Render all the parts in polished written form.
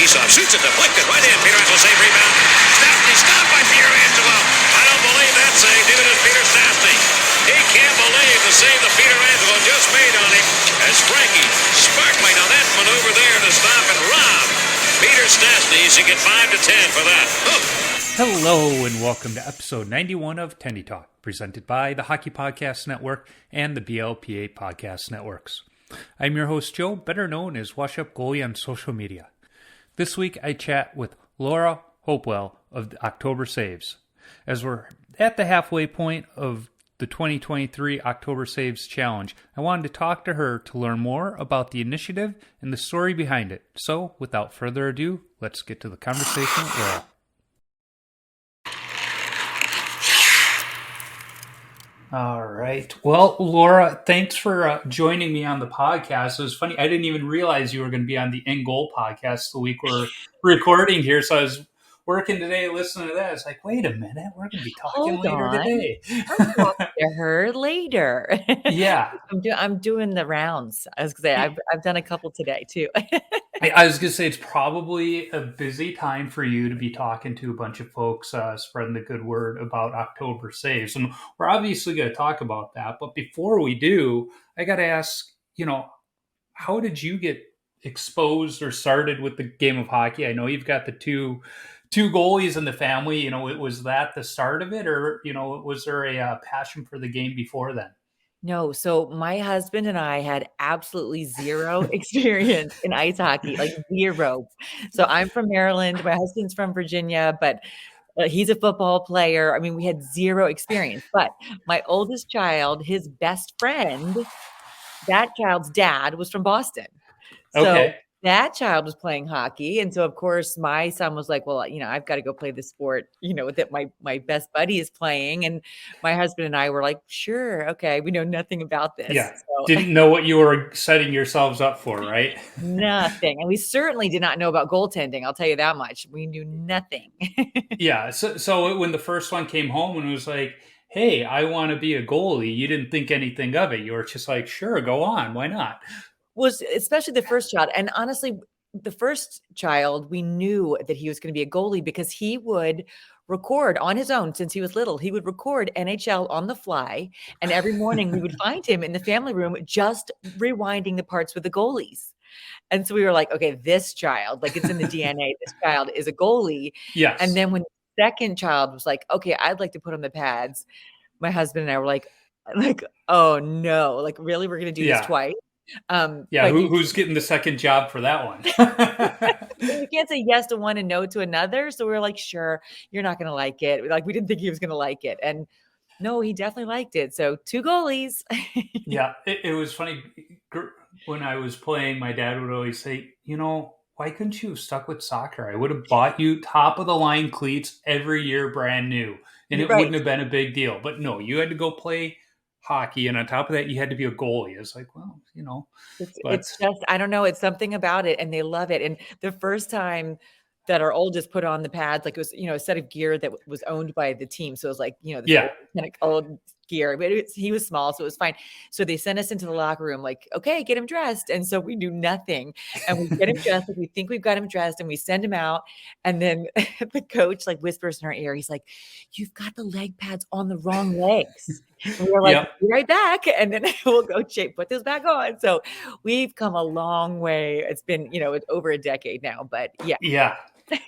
faceoff. Shoots it, deflected. Right in. Pietrangelo save rebound. Stopped by Pietrangelo. I don't believe that save. Neither does Peter Stastny. He can't believe the save that Pietrangelo just made on him as Frankie sparkling on that maneuver there to stop and rob Peter Stastny. He get 5 to 10 for that. Hello and welcome to episode 91 of Tendy Talk, presented by the Hockey Podcast Network and the BLPA Podcast Networks. I'm your host Joe, better known as Wash Up Goalie on social media. This week I chat with Lara Hopewell of the October Saves. As we're at the halfway point of the 2023 October Saves Challenge, I wanted to talk to her to learn more about the initiative and the story behind it. So, without further ado, let's get to the conversation with Lara. All right. Well, Lara, thanks for joining me on the podcast. It was funny. I didn't even realize you were going to be on the In Goal podcast the week we're recording here. So I was working today, listening to that. It's like, wait a minute, we're going to be talking later today. I'll talk to her later. Yeah. I'm doing the rounds. I was going to say, I've done a couple today too. I was going to say, it's probably a busy time for you to be talking to a bunch of folks, spreading the good word about October Saves. And we're obviously going to talk about that. But before we do, I got to ask, how did you get exposed or started with the game of hockey? I know you've got the two goalies in the family. Was that the start of it, or was there a passion for the game before then? No, so my husband and I had absolutely zero experience in ice hockey, like zero. So I'm from Maryland. My husband's from Virginia, but he's a football player. I mean, we had zero experience. But my oldest child, his best friend, that child's dad was from Boston. So that child was playing hockey. And so, of course, my son was like, well, I've got to go play the sport, that my best buddy is playing. And my husband and I were like, sure, okay, we know nothing about this. Yeah, so, didn't know what you were setting yourselves up for, right? Nothing. And we certainly did not know about goaltending. I'll tell you that much. We knew nothing. Yeah. So when the first one came home and it was like, hey, I want to be a goalie, you didn't think anything of it. You were just like, sure, go on. Why not? Was especially the first child. And honestly, the first child, we knew that he was going to be a goalie because he would record on his own since he was little. He would record NHL on the fly. And every morning we would find him in the family room just rewinding the parts with the goalies. And so we were like, okay, this child, like it's in the DNA, this child is a goalie. Yes. And then when the second child was like, okay, I'd like to put on the pads, my husband and I were like, oh no, like really, we're going to do this twice? Who's getting the second job for that one? You can't say yes to one and no to another. So we were like, sure, you're not going to like it. Like, we didn't think he was going to like it. And no, he definitely liked it. So 2 goalies. Yeah, it was funny. When I was playing, my dad would always say, why couldn't you have stuck with soccer? I would have bought you top of the line cleats every year, brand new. And it wouldn't have been a big deal. But no, you had to go play hockey, and on top of that you had to be a goalie. It's like, well, it's just, I don't know, it's something about it, and they love it. And the first time that our oldest put on the pads, like it was a set of gear that was owned by the team, so it was like old gear, but he was small, so it was fine. So they sent us into the locker room like, okay, get him dressed. And so we do nothing, and we get him dressed, like we think we've got him dressed, and we send him out. And then the coach like whispers in our ear, he's like, you've got the leg pads on the wrong legs. And we're like, be right back, and then we'll go put those back on. So we've come a long way. It's been over a decade now, but yeah.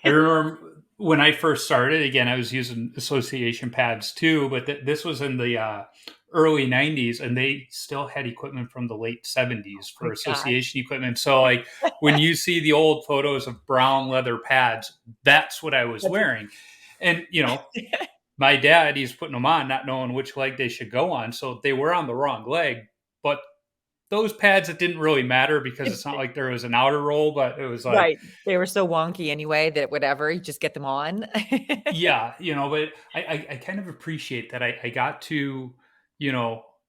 I remember when I first started, again, I was using association pads too, but this was in the early 90s, and they still had equipment from the late 70s for association equipment. So like when you see the old photos of brown leather pads, that's what I was wearing. And, my dad, he's putting them on, not knowing which leg they should go on. So they were on the wrong leg, but those pads, it didn't really matter because it's not like there was an outer roll, but it was like, right. They were so wonky anyway that whatever, you just get them on. Yeah. But I kind of appreciate that I got to,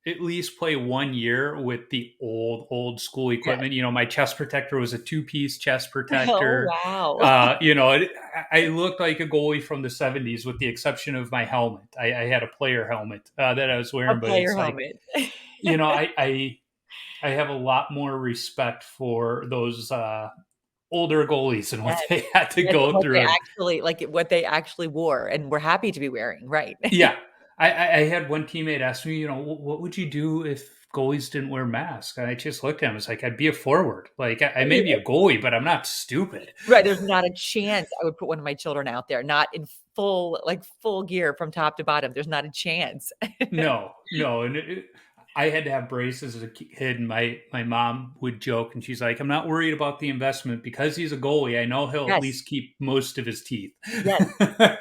at least play 1 year with the old school equipment. My chest protector was a 2-piece chest protector. Oh, wow. I looked like a goalie from the 70s with the exception of my helmet. I had a player helmet that I was wearing, but it's helmet. Like, I have a lot more respect for those older goalies and what Yes. they had to Yes, go what they through. actually like, what they actually wore and were happy to be wearing, right. Yeah. I had one teammate ask me, what would you do if goalies didn't wear masks? And I just looked at him. It's like, I'd be a forward. Like, I may be a goalie, but I'm not stupid. Right, there's not a chance I would put one of my children out there, not in full gear from top to bottom. There's not a chance. No, no. And I had to have braces as a kid, and my mom would joke, and she's like, I'm not worried about the investment because he's a goalie. I know he'll at Yes, least keep most of his teeth. yes.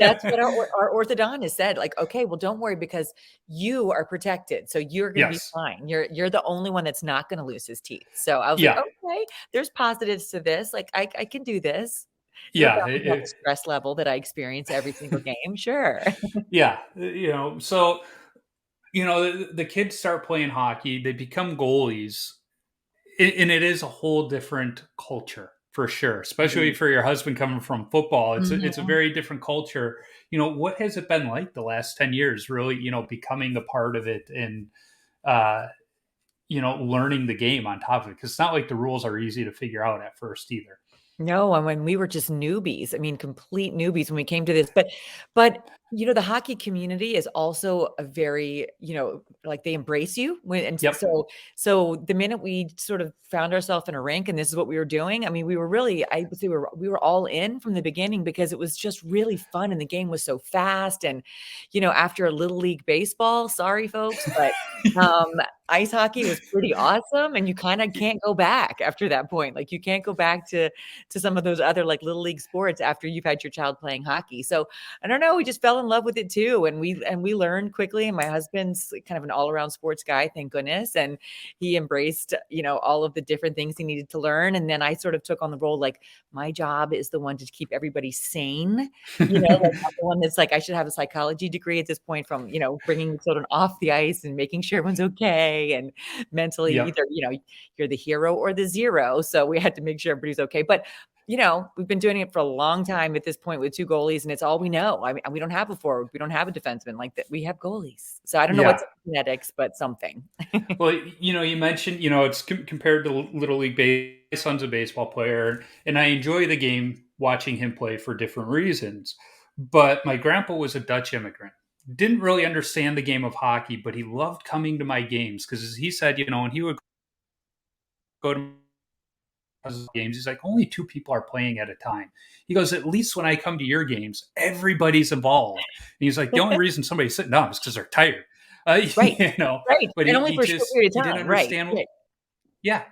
That's what our orthodontist said, like, "Okay, well, don't worry because you are protected, so you're gonna be Yes. fine. You're the only one that's not gonna lose his teeth." So I was like, Yeah. "Okay, there's positives to this. Like, I can do this." You're Yeah. talking about the stress level that I experience every single game, sure. Yeah. So, the kids start playing hockey, they become goalies, and it is a whole different culture for sure, especially Indeed. for your husband coming from football. It's a Mhm. very different culture. What has it been like the last 10 years, really, becoming a part of it and, uh, learning the game on top of it? Because it's not like the rules are easy to figure out at first either. No, and when we were just newbies, I mean, complete newbies when we came to this, but the hockey community is also a very, like they embrace you when and Yep. so the minute we sort of found ourselves in a rink and this is what we were doing, I mean, we were really, I would say we were all in from the beginning because it was just really fun and the game was so fast. And, after a little league baseball, sorry folks, but um ice hockey was pretty awesome and you kind of can't go back after that point. Like you can't go back to some of those other like little league sports after you've had your child playing hockey. So I don't know, we just fell in love with it too. And we learned quickly. And my husband's kind of an all-around sports guy, thank goodness. And he embraced, all of the different things he needed to learn. And then I sort of took on the role like my job is the one to keep everybody sane. Like I'm the one that's like I should have a psychology degree at this point from, bringing the children off the ice and making sure everyone's okay and mentally Yep. either, you're the hero or the zero. So we had to make sure everybody's okay. But we've been doing it for a long time at this point with two goalies, and it's all we know. I mean, we don't have a forward, we don't have a defenseman like that. We have goalies. So I don't know Yeah. what's genetics, but something. Well, you mentioned, it's compared to Little League Baseball. My son's a baseball player, and I enjoy the game watching him play for different reasons. But my grandpa was a Dutch immigrant. Didn't really understand the game of hockey, but he loved coming to my games because he said, when he would go to games, he's like, only two people are playing at a time. He goes, at least when I come to your games, everybody's involved. And he's like, the only reason somebody's sitting down is because they're tired. Right. Right. But And only for a short period he of didn't time. Right. understand. Right. Yeah.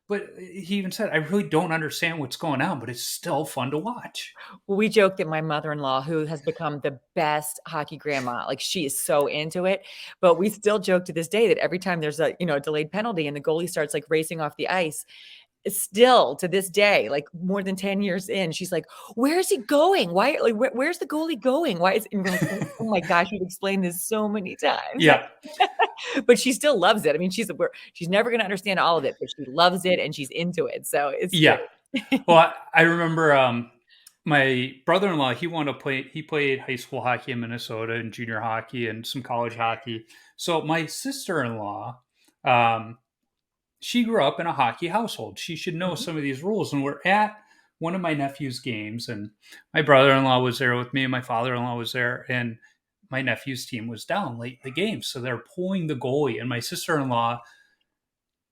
But he even said, I really don't understand what's going on, but it's still fun to watch. Well, we joke that my mother-in-law, who has become the best hockey grandma, like she is so into it, but we still joke to this day that every time there's a delayed penalty and the goalie starts like racing off the ice, still to this day, like more than 10 years in, she's like, where is he going? Why, like, where's the goalie going? Why is, and we're like, oh my gosh, we've explained this so many times. Yeah. But she still loves it. I mean, she's never going to understand all of it, but she loves it and she's into it. So it's Yeah. great. Well, I remember my brother-in-law, he played high school hockey in Minnesota and junior hockey and some college hockey. So my sister-in-law, she grew up in a hockey household. She should know some of these rules. And we're at one of my nephew's games, and my brother-in-law was there with me, and my father-in-law was there, and my nephew's team was down late in the game. So they're pulling the goalie, and my sister-in-law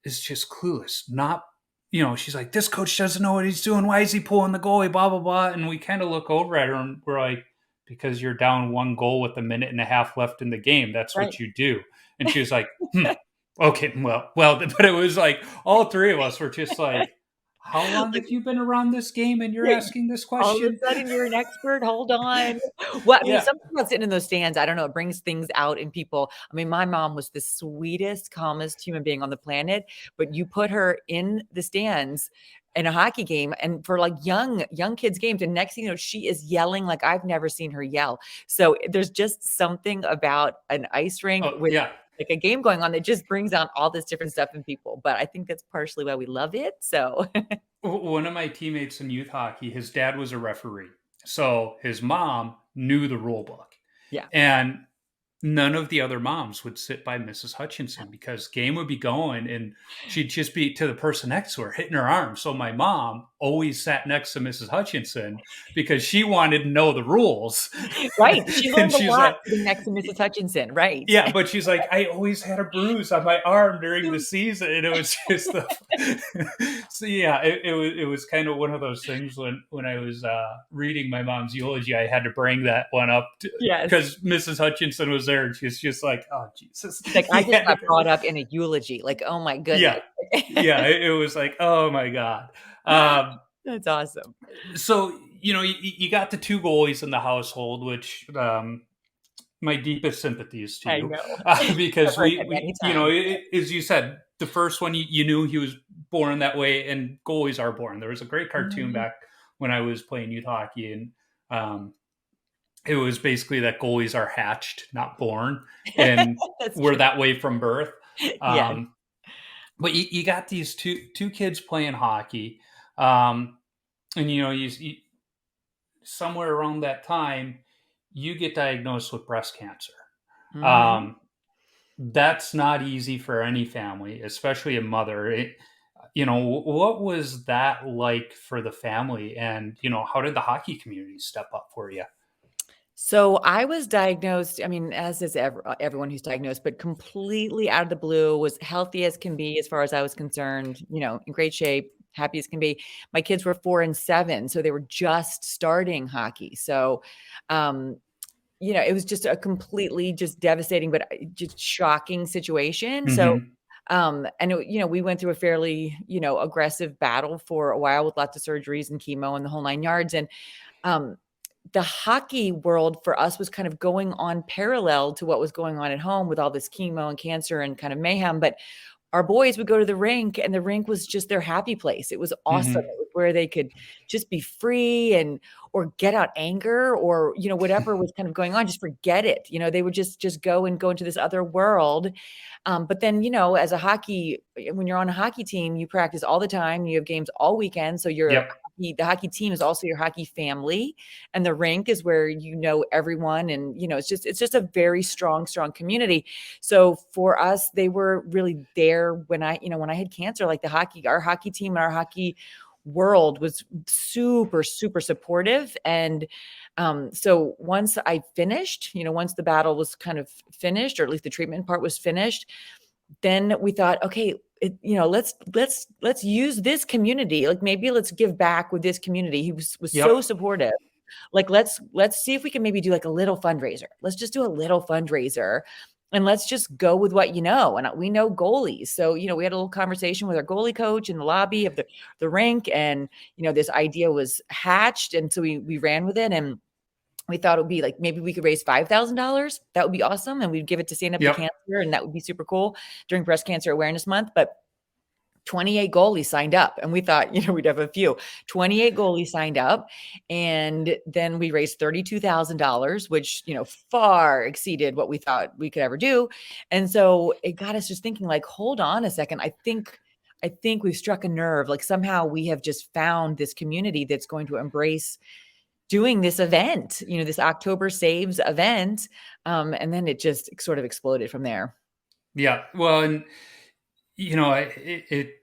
is just clueless. She's like, this coach doesn't know what he's doing. Why is he pulling the goalie? Blah, blah, blah. And we kind of look over at her and we're like, because you're down one goal with a minute and a half left in the game. That's Right. what you do. And she was like, okay, well, but it was like all three of us were just like, how long have you been around this game and you're asking this All of a question? sudden, you're an expert. Hold on. Well, I mean, Yeah. something about sitting in those stands, I don't know, it brings things out in people. I mean, my mom was the sweetest, calmest human being on the planet, but you put her in the stands in a hockey game and for like young kids games, and next thing you know, she is yelling like I've never seen her yell. So there's just something about an ice rink Oh, with yeah. like a game going on that just brings out all this different stuff in people. But I think that's partially why we love it. So One of my teammates in youth hockey, his dad was a referee. So his mom knew the rule book. yeah. And none of the other moms would sit by Mrs. Hutchinson because game would be going and she'd just be to the person next to her hitting her arm. So my mom always sat next to Mrs. Hutchinson because she wanted to know the rules. Right. She And learned a she's lot like, sitting next to Mrs. Hutchinson. Right. yeah, but she's like, I always had a bruise on my arm during the season, and it was just so yeah, it was kind of one of those things when I was reading my mom's eulogy, I had to bring that one up Yes. because Mrs. Hutchinson was there, and she's just like, oh Jesus, Like I just got brought up in a eulogy. Like, oh my goodness. Yeah, it was like, oh my God. That's awesome. So you got the two goalies in the household, which my deepest sympathies to I you know. because I've heard that many times. as you said, the first one you knew he was born that way, and goalies are born. There was a great cartoon back when I was playing youth hockey, and it was basically that goalies are hatched, not born, and we're that way from birth. Yes. But you got these two kids playing hockey, and you somewhere around that time you get diagnosed with breast cancer. That's not easy for any family, especially a mother. What was that like for the family, and how did the hockey community step up for you? So I was diagnosed, I mean, as is everyone who's diagnosed, but completely out of the blue, was healthy as can be as far as I was concerned, in great shape, happy as can be. My kids were 4 and 7, so they were just starting hockey. So, it was just a completely just devastating, but just shocking situation. So, we went through a fairly, aggressive battle for a while with lots of surgeries and chemo and the whole 9 yards. And, the hockey world for us was kind of going on parallel to what was going on at home with all this chemo and cancer and kind of mayhem. But our boys would go to the rink, and the rink was just their happy place. It was awesome. It was where they could just be free or get out anger or, whatever was kind of going on, just forget it. They would just go into this other world. But then, when you're on a hockey team, you practice all the time. You have games all weekend. So the hockey team is also your hockey family, and the rink is where everyone, and it's just a very strong community. So for us, they were really there when I had cancer. Like our hockey team and our hockey world was super supportive. And so once I finished, once the battle was kind of finished, or at least the treatment part was finished, then we thought, okay, let's use this community. Like maybe let's give back with this community. He was so supportive. Like, let's see if we can maybe do like a little fundraiser. Let's just do a little fundraiser, and let's just go with what And we know goalies. So, we had a little conversation with our goalie coach in the lobby of the rink, and, this idea was hatched. And so we ran with it, and we thought it would be like, maybe we could raise $5,000. That would be awesome. And we'd give it to Stand Up to Cancer. And that would be super cool during Breast Cancer Awareness Month. But 28 goalies signed up, and we thought, we'd have a few. 28 goalies signed up, and then we raised $32,000, which, far exceeded what we thought we could ever do. And so it got us just thinking, like, hold on a second. I think we've struck a nerve. Like, somehow we have just found this community that's going to embrace doing this event, this October Saves event. And then it just sort of exploded from there. Yeah. Well, and it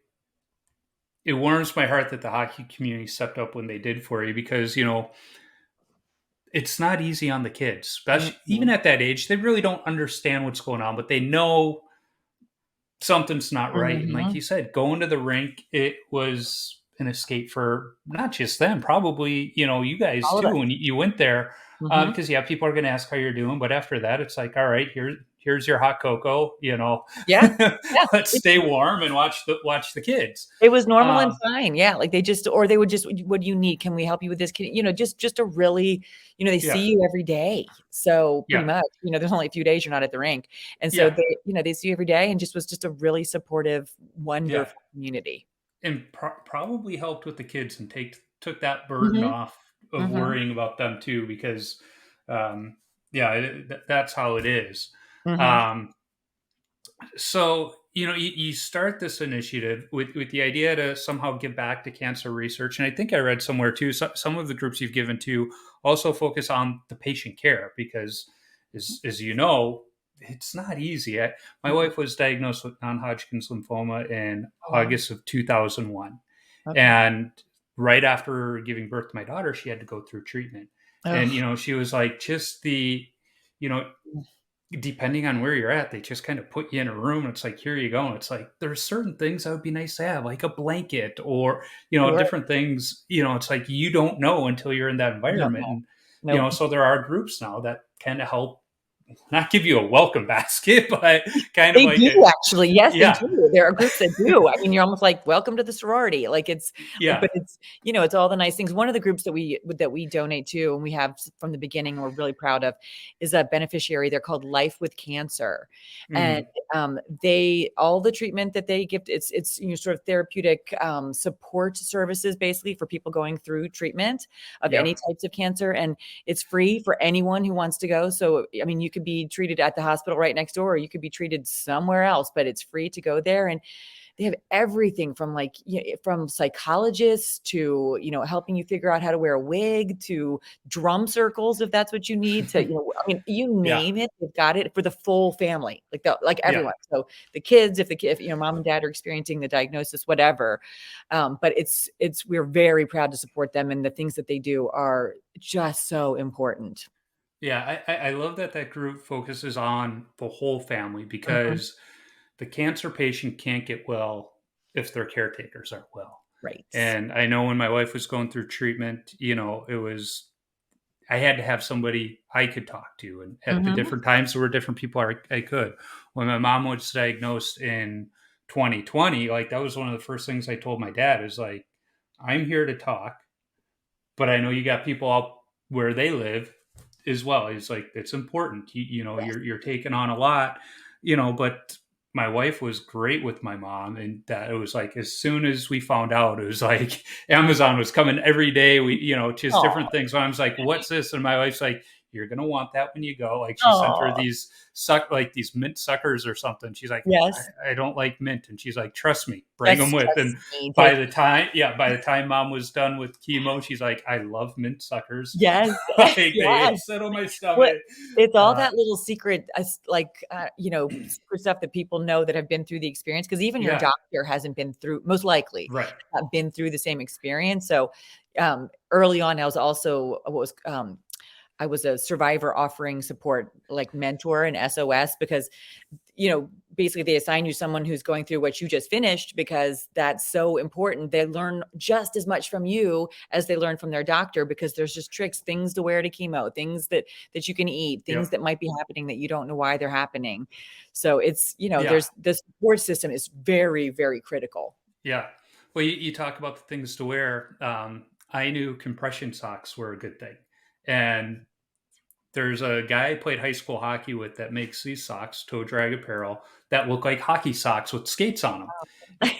warms my heart that the hockey community stepped up when they did for you, because it's not easy on the kids, especially even at that age. They really don't understand what's going on, but they know something's not right. And like you said, going to the rink, it was an escape for not just them, probably you guys too when you went there, because people are going to ask how you're doing, but after that it's like, all right, here's your hot cocoa, let's stay warm and watch the kids. It was normal and fine. Yeah. Like they would just, what do you need? Can we help you with this? Just a really, they see you every day. So pretty much, there's only a few days you're not at the rink. And so they see you every day, and just was just a really supportive, wonderful community. And probably helped with the kids and took that burden off of worrying about them too, because that's how it is. So you start this initiative with the idea to somehow give back to cancer research, and I think I read somewhere too, some of the groups you've given to also focus on the patient care, because as it's not easy. My wife was diagnosed with non-Hodgkin's lymphoma in Oh, wow. August of 2001. Okay. And right after giving birth to my daughter, she had to go through treatment. And, Oh, she was like, just you know, depending on where you're at, they just kind of put you in a room. And it's like, here you go. And it's like, there's certain things that would be nice to have, like a blanket or, sure. different things. It's like you don't know until you're in that I don't environment. know. And, Nope. so there are groups now that kind of help not give you a welcome basket, but kind of They like do a, actually. Yes, they yeah, do. There are groups that do. I mean, you're almost like, welcome to the sorority. yeah. But it's, it's all the nice things. One of the groups that we donate to and we have from the beginning and we're really proud of is a beneficiary. They're called Life with Cancer. And Mm, all the treatment that they give, it's sort of therapeutic support services basically for people going through treatment of any yep. types of cancer. And it's free for anyone who wants to go. So, I mean, you could be treated at the hospital right next door, or you could be treated somewhere else, but it's free to go there. And they have everything from from psychologists to, helping you figure out how to wear a wig to drum circles, if that's what you need to, I mean, you Yeah. name it, they've got it for the full family, like Yeah. everyone. So the kids, if mom and dad are experiencing the diagnosis, whatever. But we're very proud to support them. And the things that they do are just so important. Yeah. I love that group focuses on the whole family Mhm. because the cancer patient can't get well if their caretakers aren't well. Right. And I know when my wife was going through treatment, I had to have somebody I could talk to. And at the Mhm. different times, there were different people I could. When my mom was diagnosed in 2020, like that was one of the first things I told my dad is like, I'm here to talk, but I know you got people out where they live as well. It's like, it's important. Yes. You're taking on a lot, but my wife was great with my mom, and that it was like as soon as we found out, it was like Amazon was coming every day. We, just Oh, different things. So I was like, "What's this?" And my wife's like, "You're gonna want that when you go." Like she sent her oh, these like these mint suckers or something. She's like, yes. I don't like mint," and she's like, "Trust me, bring them Just with." trust And me. Take it. by the time mom was done with chemo, she's like, "I love mint suckers. Yes. Like they Yes. sit on my What stomach." it's all Uh, that little secret, secret stuff that people know that have been through the experience. Because even your yeah, doctor hasn't been through, most likely, right. been through the same experience. So, early on, I was a survivor offering support, like mentor and SOS, because basically they assign you someone who's going through what you just finished because that's so important. They learn just as much from you as they learn from their doctor because there's just tricks, things to wear to chemo, things that you can eat, things Yep. that might be happening that you don't know why they're happening. So it's, Yeah. there's the support system is very, very critical. Yeah. Well, you talk about the things to wear. I knew compression socks were a good thing. And there's a guy I played high school hockey with that makes these socks, toe drag apparel, that look like hockey socks with skates on them.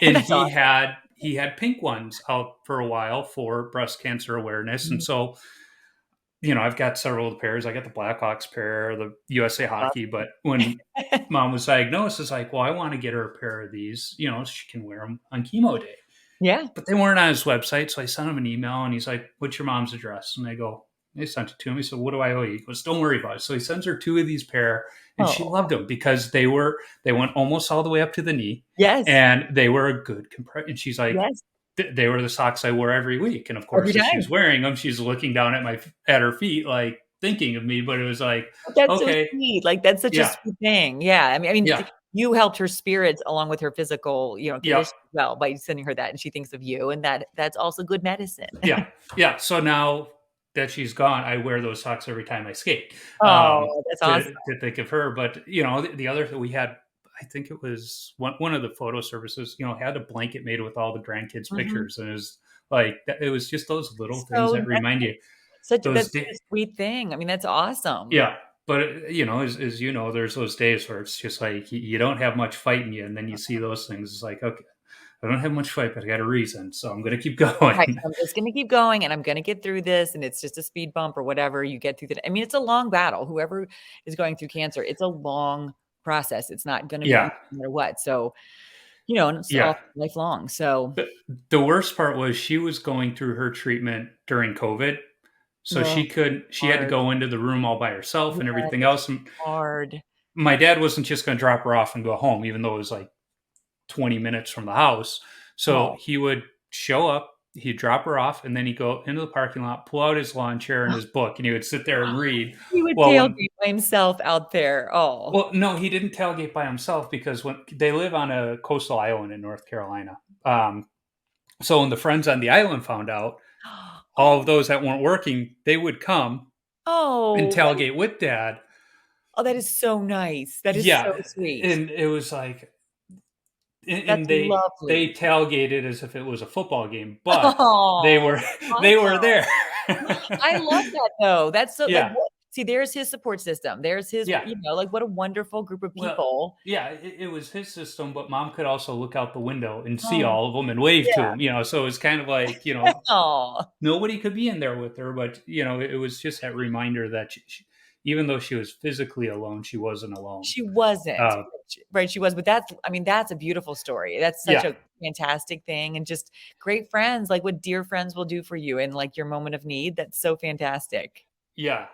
And That's awesome. he had pink ones out for a while for breast cancer awareness. And Mhm. so, I've got several of the pairs. I got the Blackhawks pair, the USA hockey. But when mom was diagnosed, it's like, well, I want to get her a pair of these, so she can wear them on chemo day. Yeah. But they weren't on his website. So I sent him an email and he's like, "What's your mom's address?" And they sent it to him. He said, "What do I owe you?" He goes, "Don't worry about it." So he sends her two of these pair and she Oh, loved them because they went almost all the way up to the knee yes. and they were a good compression. And she's like, Yes. they were the socks I wore every week. And of Every course, as time. she's wearing them, she's looking down at her feet, like thinking of me. But it was like, That's so okay, sweet. Like, that's such a yeah, sweet thing. Yeah. yeah, You helped her spirits along with her physical, yep, condition as well by sending her that, and she thinks of you, and that's also good medicine. yeah, yeah. So now that she's gone, I wear those socks every time I skate, Oh, that's awesome. to think of her. But the other that we had, I think it was one of the photo services, had a blanket made with all the grandkids' Mhm. pictures, and it was like it was just those little things So that remind you that's those such days. a sweet thing. I mean, that's awesome. Yeah, but as there's those days where it's just like you don't have much fight in you, and then you see those things. It's like, okay, I don't have much fight, but I got a reason, so I'm going to keep Right. going. I'm just gonna keep going, and I'm gonna get through this, and it's just a speed bump or whatever, you get through that. I mean, it's a long battle. Whoever is going through cancer, it's a long process. It's not gonna be Yeah, easy no matter what. So, and it's yeah. all lifelong. So, The, the worst part was she was going through her treatment during COVID, so no, she had to hard. go into the room all by herself Yes, and everything else. And hard. my dad wasn't just going to drop her off and go home, even though it was like 20 minutes from the house. So Oh. he would show up, he'd drop her off, and then he'd go into the parking lot, pull out his lawn chair and his book, and he would sit there and read. He would Well, tailgate by himself out there. Oh. well, no, he didn't tailgate by himself because when they live on a coastal island in North Carolina. So when the friends on the island found out, all of those that weren't working, they would come and Oh. tailgate with dad. Oh, that is so nice. That is so sweet. And it was like, That's and they lovely. tailgated as if it was a football game, but they Oh, were they were there. I love that though. That's so like Yeah. see, there's his support system. There's his, Yeah. like what a wonderful group of Well, people. yeah, it was his system, but mom could also look out the window and see Oh, all of them and wave to yeah. them, so it was kind of like, Oh, nobody could be in there with her, but it was just that reminder that even though she was physically alone, she wasn't alone. she wasn't. Uh, Right, she was, but that's a beautiful story. That's such yeah, a fantastic thing and just great friends, like what dear friends will do for you in like your moment of need. That's so fantastic. yeah.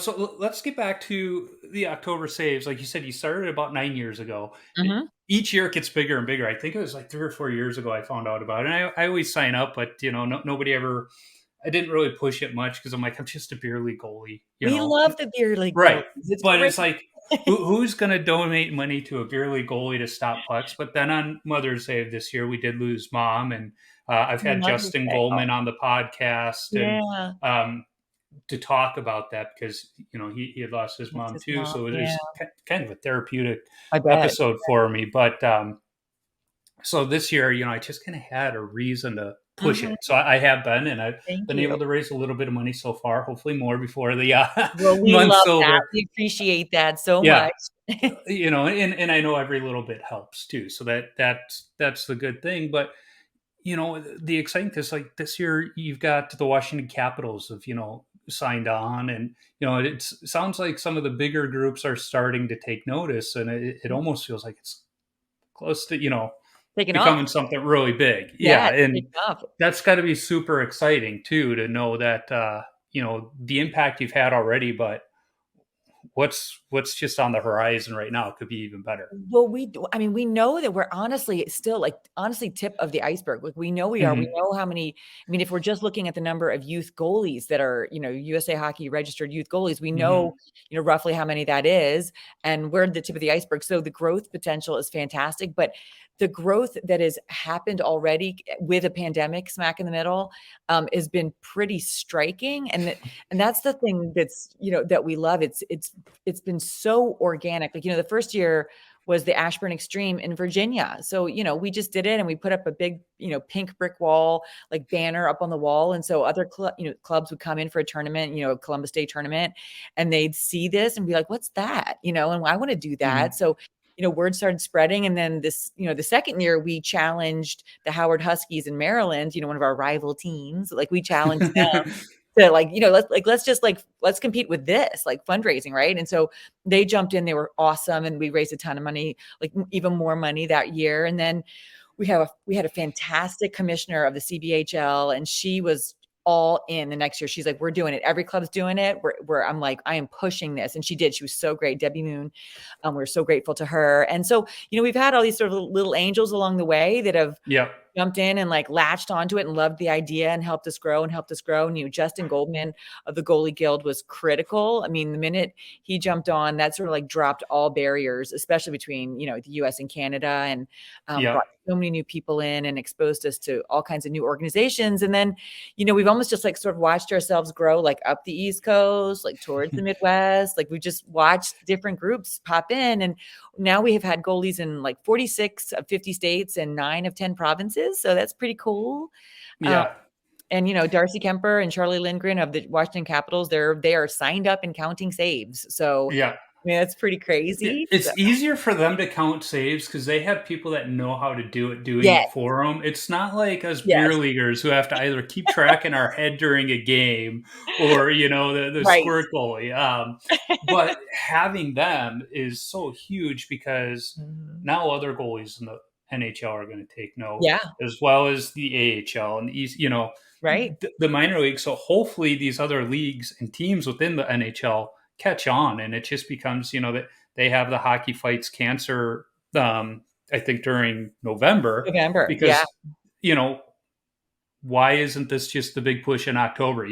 So let's get back to the October saves. Like you said, you started about 9 years ago. Mhm. Each year it gets bigger and bigger. I think it was like 3 or 4 years ago I found out about it. And I always sign up, but nobody ever. I didn't really push it much because I'm like, I'm just a beer league goalie. We love the beer league Right. goalies. It's But great. it's like, who's going to donate money to a beer league goalie to stop pucks? But then on Mother's Day of this year, we did lose mom. And I've had Mother's Justin Day. Goldman on the podcast Yeah. and to talk about that because, he had lost his That's mom his too. mom, So it yeah. was kind of a therapeutic I bet. episode for me. But so this year, I just kind of had a reason to push Mhm. it. So I have been, and I've Thank been you. able to raise a little bit of money so far, hopefully more before the Well, we month's love that. over. We appreciate that so Yeah. much. And I know every little bit helps too. So that's the good thing. But the exciting thing is like this year you've got the Washington Capitals have signed on, and it sounds like some of the bigger groups are starting to take notice, and it almost feels like it's close to Taking becoming off. something really big. Yeah, Yeah, it's and taking off. that's got to be super exciting too to know that the impact you've had already, but what's just on the horizon right now could be even better. Well, we know that we're honestly still like honestly tip of the iceberg. Like we know we are. We Mhm. know how many. I mean, if we're just looking at the number of youth goalies that are, USA Hockey registered youth goalies, we know, Mhm. roughly how many that is, and we're the tip of the iceberg. So the growth potential is fantastic, but the growth that has happened already with a pandemic smack in the middle has been pretty striking, and that's the thing that's that we love. It's been so organic. Like, the first year was the Ashburn Extreme in Virginia. So, we just did it and we put up a big, pink brick wall, like banner up on the wall. And so other clubs would come in for a tournament, Columbus Day tournament, and they'd see this and be like, what's that? And I want to do that. Mhm. So, word started spreading. And then the second year we challenged the Howard Huskies in Maryland, one of our rival teams. Like we challenged them to let's compete with this, like fundraising, right? And so they jumped in, they were awesome, and we raised a ton of money, like even more money that year. And then we had a fantastic commissioner of the CBHL, and she was all in the next year. She's like, we're doing it. Every club's doing it. I'm like, I am pushing this. And she did. She was so great. Debbie Moon. We're so grateful to her. And so, we've had all these sort of little angels along the way that have Yep. jumped in and like latched onto it and loved the idea and helped us grow. And, Justin Goldman of the Goalie Guild was critical. I mean, the minute he jumped on, that sort of like dropped all barriers, especially between, the US and Canada, and Yep. brought so many new people in and exposed us to all kinds of new organizations. And then, we've almost just like sort of watched ourselves grow like up the East Coast, like towards the Midwest. Like we just watched different groups pop in. And now we have had goalies in like 46 of 50 states and 9 of 10 provinces. So that's pretty cool. Yeah. And, Darcy Kemper and Charlie Lindgren of the Washington Capitals, they are signed up and counting saves. So, Yeah. I mean, that's pretty crazy. It's easier for them to count saves because they have people that know how to do it, doing Yes. it for them. It's not like us Yes. beer leaguers who have to either keep track in our head during a game or, the Right. squirt goalie. But having them is so huge because now other goalies in the NHL are going to take note, Yeah. as well as the AHL and Right. the minor league. So hopefully these other leagues and teams within the NHL catch on, and it just becomes, that they have the Hockey Fights Cancer, I think during November, because, why isn't this just the big push in October?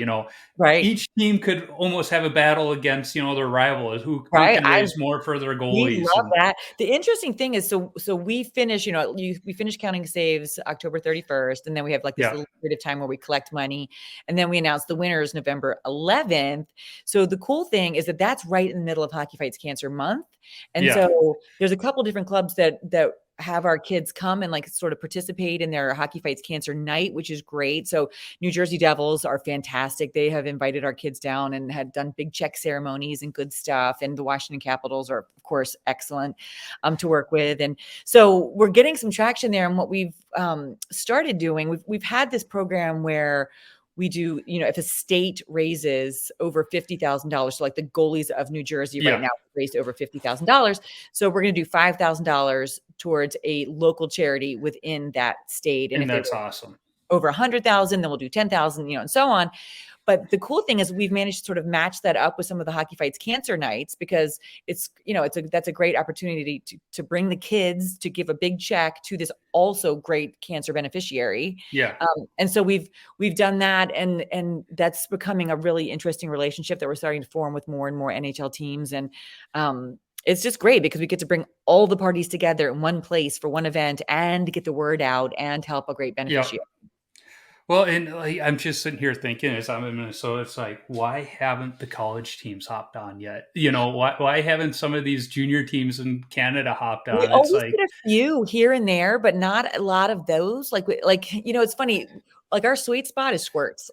Right. Each team could almost have a battle against, their rival, who Right. can raise more for their We goalies. love that. The interesting thing is, so we finish, we finish counting saves October 31st, and then we have like this little period of time where we collect money, and then we announce the winners November 11th. So the cool thing is that that's right in the middle of Hockey Fights Cancer Month, and so there's a couple different clubs that have our kids come and like sort of participate in their Hockey Fights Cancer Night, which is great. So New Jersey Devils are fantastic. They have invited our kids down and had done big check ceremonies and good stuff. And the Washington Capitals are, of course, excellent to work with. And so we're getting some traction there. And what we've started doing, we've had this program where we do, if a state raises over $50,000, so like the goalies of New Jersey right now raised over $50,000. So we're going to do $5,000 towards a local charity within that state. And if that's awesome. Over 100,000, then we'll do 10,000, and so on. But the cool thing is we've managed to sort of match that up with some of the Hockey Fights Cancer Nights, because that's a great opportunity to bring the kids to give a big check to this also great cancer beneficiary. Yeah. And so we've done that, and that's becoming a really interesting relationship that we're starting to form with more and more NHL teams. And it's just great because we get to bring all the parties together in one place for one event and get the word out and help a great beneficiary. Yeah. Well, and I'm just sitting here thinking, as I'm in Minnesota, it's like, why haven't the college teams hopped on yet? Why haven't some of these junior teams in Canada hopped on? We always get a few here and there, but not a lot of those. Like it's funny. Like our sweet spot is squirts.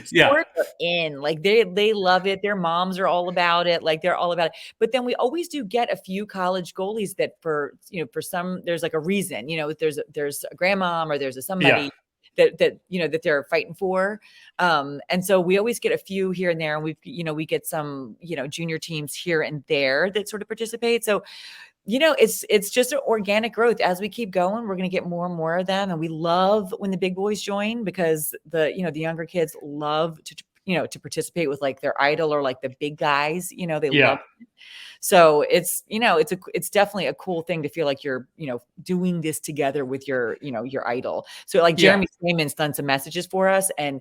Squirts are in. Like they love it. Their moms are all about it. Like they're all about it. But then we always do get a few college goalies that for some, there's like a reason, there's a grandmom or there's somebody that they're fighting for. And so we always get a few here and there, and we get some, junior teams here and there that sort of participate. So it's just an organic growth. As we keep going, we're going to get more and more of them. And we love when the big boys join, because the younger kids love to participate with like their idol or like the big guys, they love it. So it's definitely a cool thing to feel like you're, doing this together with your idol. So like Jeremy Swayman's done some messages for us, and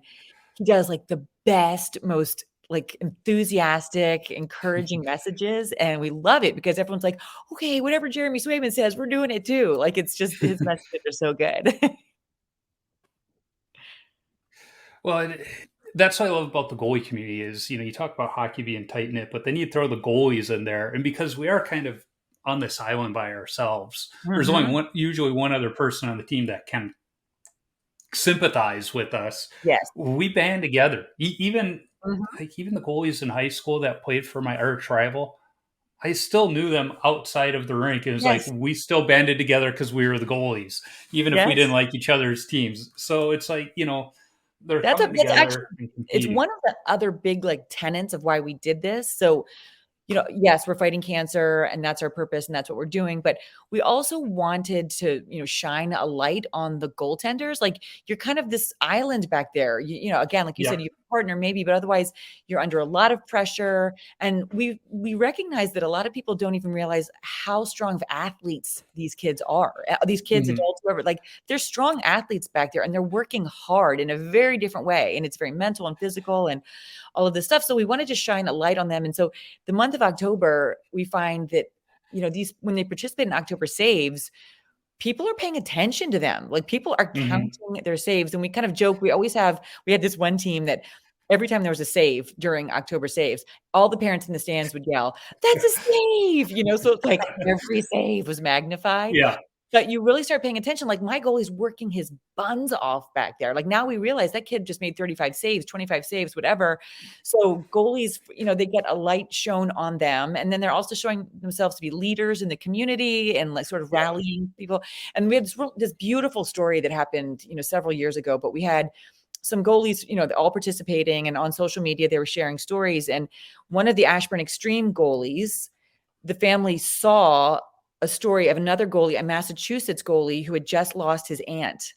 he does like the best, most like enthusiastic, encouraging messages. And we love it because everyone's like, okay, whatever Jeremy Swayman says, we're doing it too. Like, it's just, his messages are so good. Well, that's what I love about the goalie community is, you talk about hockey being tight knit, but then you throw the goalies in there. And because we are kind of on this island by ourselves, there's only usually one other person on the team that can sympathize with us. Yes. We band together. Even the goalies in high school that played for my arch rival, I still knew them outside of the rink. It was like we still banded together because we were the goalies, even if we didn't like each other's teams. So it's like, they're coming together. Actually, it's one of the other big like tenets of why we did this. So yes, we're fighting cancer and that's our purpose and that's what we're doing. But we also wanted to, shine a light on the goaltenders. Like, you're kind of this island back there. Again, like you said, you have a partner maybe, but otherwise you're under a lot of pressure. And we recognize that a lot of people don't even realize how strong of athletes these kids are. These kids, adults, whoever, like, they're strong athletes back there and they're working hard in a very different way. And it's very mental and physical and all of this stuff. So we wanted to shine a light on them. And so the month of October, we find that, when they participate in October saves, people are paying attention to them. Like, people are counting their saves. And we kind of joke, we had this one team that every time there was a save during October saves, all the parents in the stands would yell, "That's a save!" So it's like every save was magnified. Yeah. But you really start paying attention. Like, my goalie's working his buns off back there. Like, now we realize that kid just made 35 saves, 25 saves, whatever. So goalies, they get a light shown on them. And then they're also showing themselves to be leaders in the community and like sort of rallying people. And we had this beautiful story that happened, several years ago, but we had some goalies, they're all participating, and on social media, they were sharing stories. And one of the Ashburn Extreme goalies, the family saw a story of another goalie, a Massachusetts goalie who had just lost his aunt.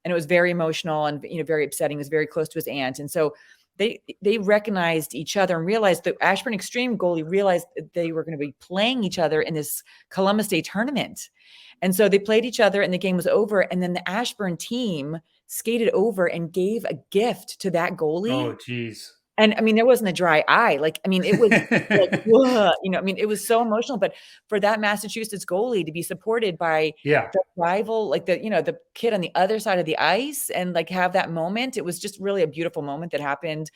And it was very emotional and, very upsetting. He was very close to his aunt. And so they recognized each other and realized that Ashburn Extreme goalie realized that they were going to be playing each other in this Columbus Day tournament. And so they played each other and the game was over. And then the Ashburn team skated over and gave a gift to that goalie. Oh, geez. And I mean, there wasn't a dry eye. Like, I mean, it was like, whoa, I mean, it was so emotional. But for that Massachusetts goalie to be supported by the rival, like the kid on the other side of the ice, and like have that moment, it was just really a beautiful moment that happened,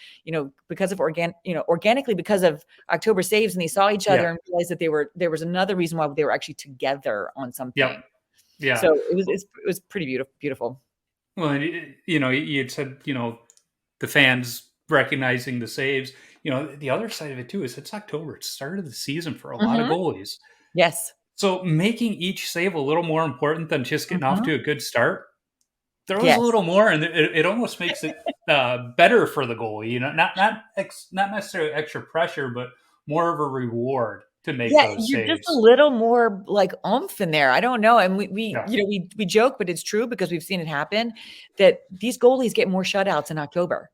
because of organically because of October saves, and they saw each other and realized that there was another reason why they were actually together on something. Yeah. So it was pretty beautiful. Well, you had said, the fans recognizing the saves. The other side of it too is it's October. It's the start of the season for a lot of goalies. Yes. So making each save a little more important than just getting off to a good start. There was a little more, and it almost makes it better for the goalie. Not necessarily extra pressure, but more of a reward to make those you're saves. just a little more like oomph in there. I don't know. And we joke, but it's true because we've seen it happen that these goalies get more shutouts in October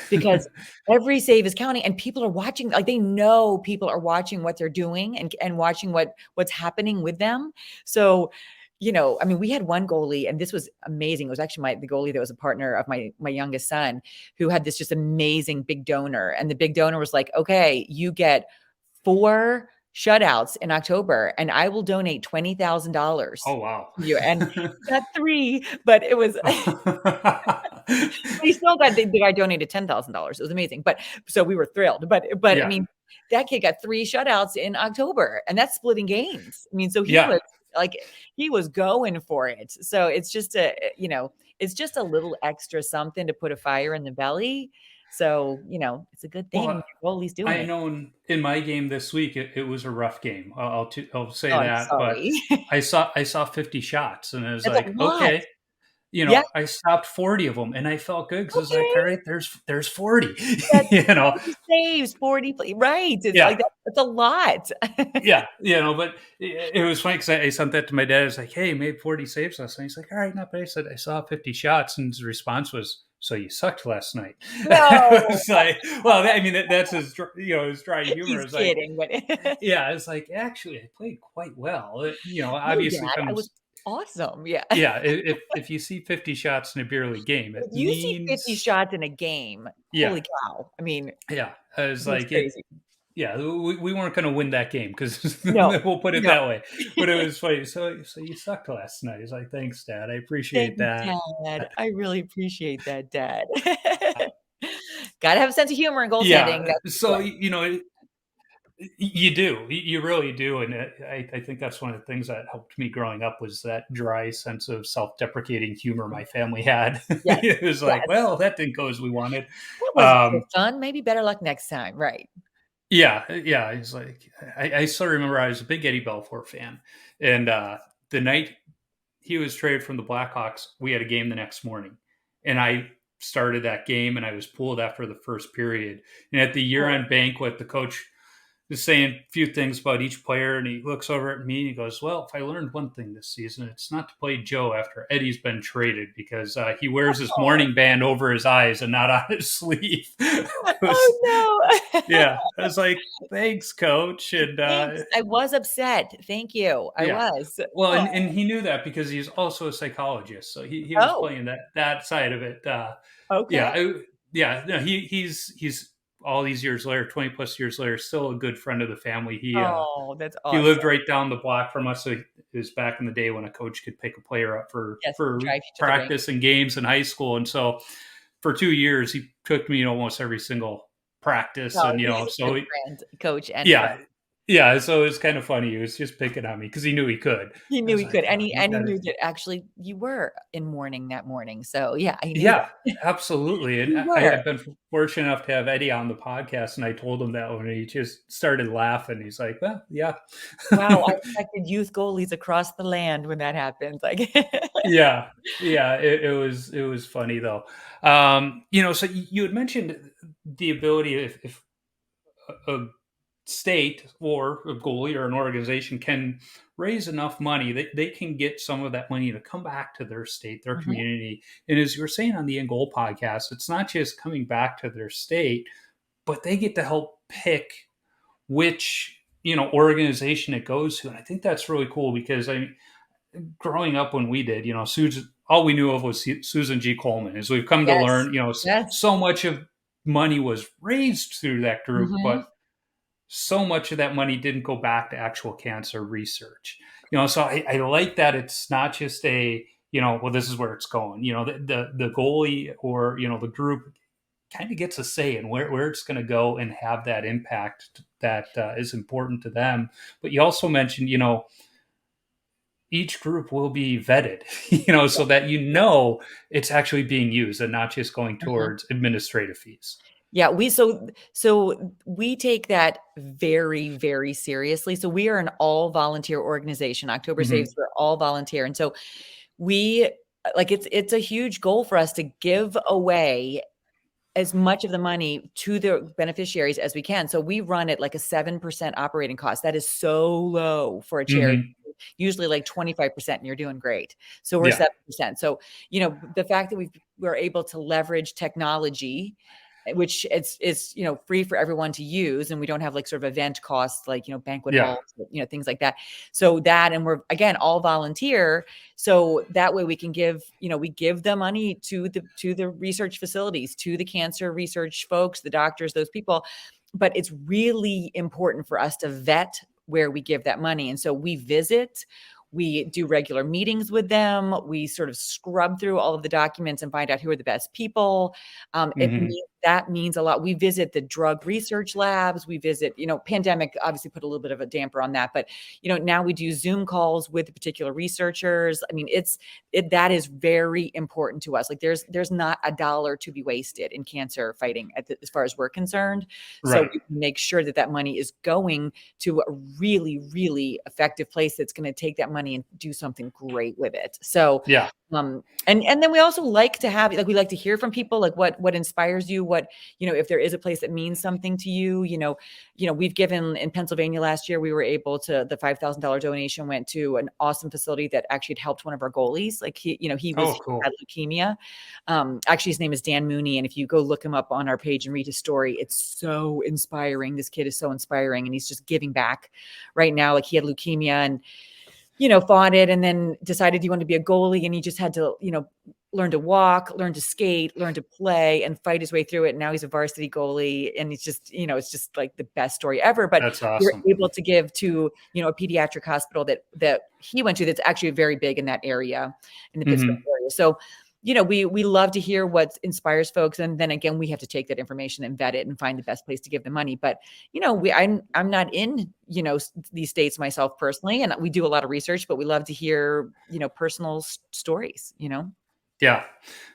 because every save is counting and people are watching, like they know people are watching what they're doing and watching what's happening with them. So, I mean, we had one goalie and this was amazing. It was actually the goalie that was a partner of my youngest son who had this just amazing big donor. And the big donor was like, okay, you get 4 shutouts in October and I will donate $20,000. Oh, wow. You and got 3, but it was he still got the guy donated $10,000. It was amazing. But so we were thrilled. But I mean, that kid got 3 shutouts in October and that's splitting games. I mean, so he was going for it. So it's just it's just a little extra something to put a fire in the belly. So, it's a good thing. Well, goalie's doing it. I know in my game this week, it was a rough game. I'll say that. Sorry. But I saw 50 shots and I was like, okay, I stopped 40 of them and I felt good because I was like, all right, there's 40, saves 40. Right. It's like that's a lot. But it was funny because I sent that to my dad. I was like, hey, made 40 saves last night. He's like, all right, not bad. I said, I saw 50 shots. And his response was, so you sucked last night. No. It's like, well, I mean, that's his, his dry humor. He's kidding, but it's like, actually, I played quite well. Obviously, I was awesome. Yeah. Yeah. If you see 50 shots in a beer league game, it you means... see 50 shots in a game. Holy cow. I mean, I was like, crazy. We weren't going to win that game because we'll put it that way. But it was funny. So you sucked last night. He's like, thanks, Dad. I appreciate that. Dad. I really appreciate that, Dad. Got to have a sense of humor in goaltending. Yeah. So, you do. You really do. And I think that's one of the things that helped me growing up was that dry sense of self-deprecating humor my family had. Yes. It was like, well, that didn't go as we wanted. That wasn't fun. Maybe better luck next time. Right. Yeah. It's like, I still remember I was a big Eddie Belfour fan. And the night he was traded from the Blackhawks, we had a game the next morning. And I started that game and I was pulled after the first period. And at the year-end banquet, the coach was saying a few things about each player, and he looks over at me and he goes, well, if I learned one thing this season, it's not to play Joe after Eddie's been traded because he wears his morning band over his eyes and not on his sleeve. Oh, no. I was like, thanks, coach. And I was upset. Thank you. I was. Well, and he knew that because he's also a psychologist. So he was playing that side of it. Okay. No, he's all these years later, 20 plus years later, still a good friend of the family. That's awesome. He lived right down the block from us. So it was back in the day when a coach could pick a player up for practice and games in high school. And so for 2 years, he took me almost every single practice. And, so coach and so it was kind of funny. He was just picking on me because he knew he could. He knew he could. And he knew that actually you were in mourning that morning. So, absolutely. And I've been fortunate enough to have Eddie on the podcast. And I told him that when he just started laughing. He's like, well, yeah. Wow. I expected youth goalies across the land when that happens. Like, it was funny, though. So you had mentioned the ability if a state or a goalie or an organization can raise enough money that they can get some of that money to come back to their state, their community. And as you were saying on the In Goal podcast, it's not just coming back to their state, but they get to help pick which, organization it goes to. And I think that's really cool because growing up when we did, Susan, all we knew of was Susan G. Coleman. As we've come to learn, so much of money was raised through that group, but so much of that money didn't go back to actual cancer research. So I like that it's not just a, well, this is where it's going. The goalie or, the group kind of gets a say in where it's going to go and have that impact that is important to them. But you also mentioned, each group will be vetted, so that it's actually being used and not just going towards administrative fees. Yeah, so we take that very, very seriously. So we are an all volunteer organization. October Saves, we're all volunteer. And so it's a huge goal for us to give away as much of the money to the beneficiaries as we can. So we run at like a 7% operating cost. That is so low for a charity. Usually like 25% and you're doing great. So we're 7%. So, the fact that we're able to leverage technology, which is free for everyone to use, and we don't have like sort of event costs like banquet halls, things like that. So that, and we're again all volunteer, so that way we can give we give the money to the research facilities, to the cancer research folks, the doctors, those people. But it's really important for us to vet where we give that money, and so we visit. We do regular meetings with them. We sort of scrub through all of the documents and find out who are the best people. That means a lot. We visit the drug research labs. We visit, pandemic obviously put a little bit of a damper on that, but now we do Zoom calls with the particular researchers. I mean, that is very important to us. Like there's not a dollar to be wasted in cancer fighting as far as we're concerned. Right. So we make sure that money is going to a really, really effective place that's going to take that money and do something great with it. So yeah. And then we also like to have, we like to hear from people, like what inspires you, if there is a place that means something to you, we've given in Pennsylvania last year, we were able to, the $5,000 donation went to an awesome facility that actually had helped one of our goalies. Like he had leukemia. Actually his name is Dan Mooney. And if you go look him up on our page and read his story, it's so inspiring. This kid is so inspiring and he's just giving back right now. Like he had leukemia and, fought it and then decided he wanted to be a goalie and he just had to, learn to walk, learn to skate, learn to play and fight his way through it. And now he's a varsity goalie and he's just, it's just like the best story ever. But that's awesome. We're able to give to, a pediatric hospital that he went to that's actually very big in that area, in the Pittsburgh area. So, we love to hear what inspires folks. And then again, we have to take that information and vet it and find the best place to give the money. But, I'm not in, these states myself personally, and we do a lot of research, but we love to hear, personal stories, Yeah,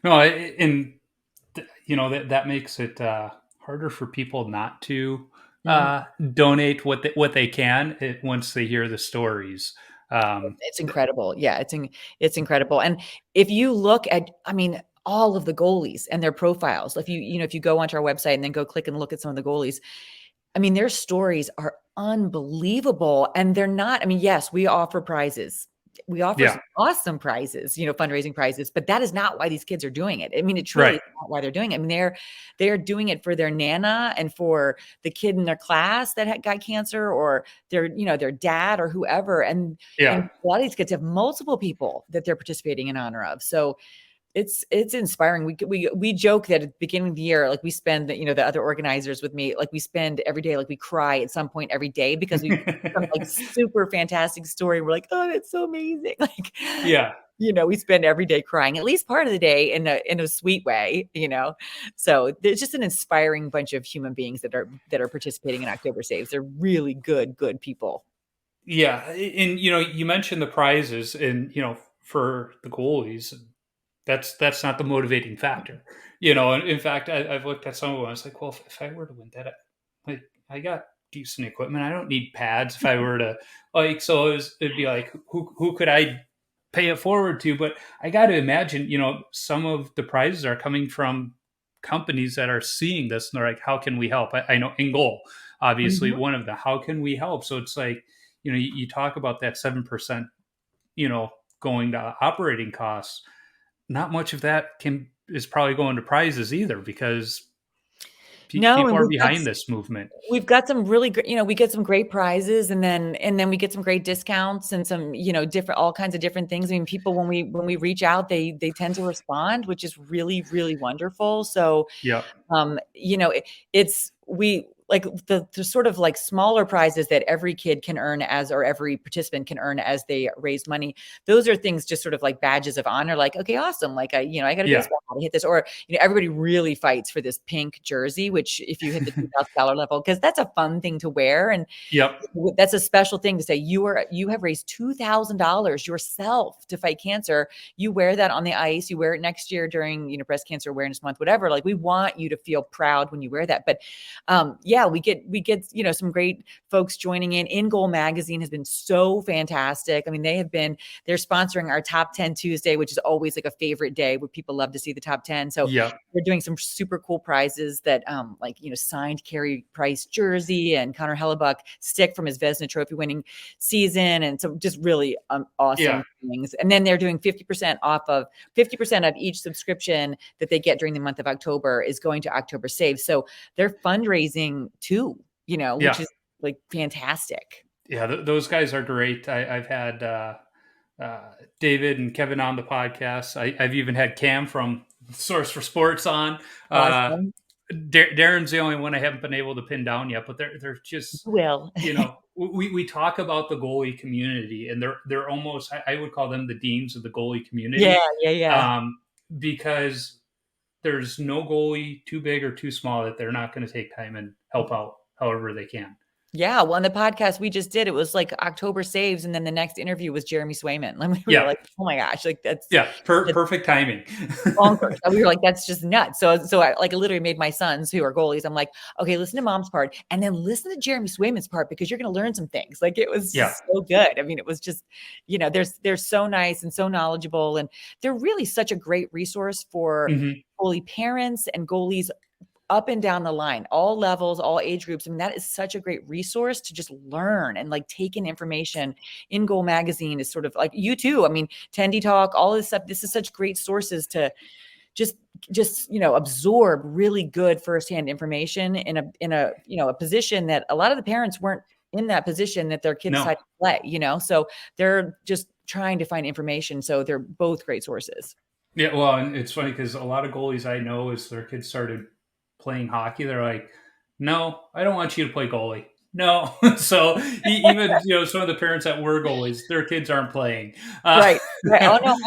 no, and that makes it harder for people not to donate what they can once they hear the stories. It's incredible. Yeah, it's incredible. And if you look at, all of the goalies and their profiles, if you go onto our website and then go click and look at some of the goalies, their stories are unbelievable. And they're not, yes, we offer prizes. We offer some awesome prizes, fundraising prizes, but that is not why these kids are doing it. It truly is not why they're doing it. They're doing it for their nana and for the kid in their class that got cancer or their dad or whoever. And a lot of these kids have multiple people that they're participating in honor of. So it's inspiring. We joke that at the beginning of the year, like we spend the other organizers with me, like we spend every day, like we cry at some point every day because we some like super fantastic story. We're like, oh, that's so amazing. Like, we spend every day crying, at least part of the day in a sweet way, So there's just an inspiring bunch of human beings that are participating in October Saves. They're really good people. Yeah. And, you mentioned the prizes and, for the goalies, that's not the motivating factor, And in fact, I've looked at some of them. I was like, well, if I were to win that, I got decent equipment. I don't need pads. If I were to it'd be like, who could I pay it forward to? But I got to imagine, some of the prizes are coming from companies that are seeing this and they're like, how can we help? I know In Goal, obviously one of the, how can we help? So it's like, you talk about that 7%, going to operating costs. Not much of that is probably going to prizes either, because No, people and are behind this movement. we've got some really great, we get some great prizes, and then we get some great discounts and some, different, all kinds of different things. I mean, people, when we reach out, they tend to respond, which is really, really wonderful. So, Yeah. It's we like the sort of like smaller prizes that every kid can earn or every participant can earn as they raise money. Those are things just sort of like badges of honor. Like, okay, awesome. Like I got a baseball, I hit this, or, everybody really fights for this pink jersey, which if you hit the $2,000 level, because that's a fun thing to wear. And that's a special thing to say. You have raised $2,000 yourself to fight cancer. You wear that on the ice. You wear it next year during, Breast Cancer Awareness Month, whatever. Like, we want you to feel proud when you wear that. But we get some great folks joining in. In Goal Magazine has been so fantastic. I mean, they're sponsoring our Top 10 Tuesday, which is always like a favorite day where people love to see the top 10. So they're doing some super cool prizes that signed Carey Price jersey and Connor Hellebuck stick from his Vezina Trophy winning season, and so just really awesome things. And then they're doing 50% of each subscription that they get during the month of October is going to October Save. So they're fundraising too, which is like fantastic. Yeah, those guys are great. I've had David and Kevin on the podcast. I've even had Cam from Source for Sports on. Awesome. Darren's the only one I haven't been able to pin down yet, but they're just, we talk about the goalie community, and they're almost, I would call them the deans of the goalie community. Yeah. Because there's no goalie too big or too small that they're not going to take time and help out however they can. Yeah. Well, on the podcast we just did, it was like October Saves. And then the next interview was Jeremy Swayman. We were like, oh my gosh, like that's perfect timing. Bonkers. We were like, that's just nuts. So I literally made my sons, who are goalies, I'm like, okay, listen to Mom's part and then listen to Jeremy Swayman's part, because you're going to learn some things. Like, it was just so good. I mean, it was just, they're so nice and so knowledgeable, and they're really such a great resource for goalie parents and goalies up and down the line, all levels, all age groups. I mean, that is such a great resource to just learn and like take in information. In Goal Magazine is sort of like, you too. I mean, Tendy Talk, all this stuff. This is such great sources to just absorb really good firsthand information in a position that a lot of the parents weren't in that position that their kids decided to play, so they're just trying to find information. So they're both great sources. Yeah. Well, and it's funny because a lot of goalies I know, as their kids started playing hockey, they're like, no, I don't want you to play goalie. No. So even, some of the parents that were goalies, their kids aren't playing. Right. Oh no.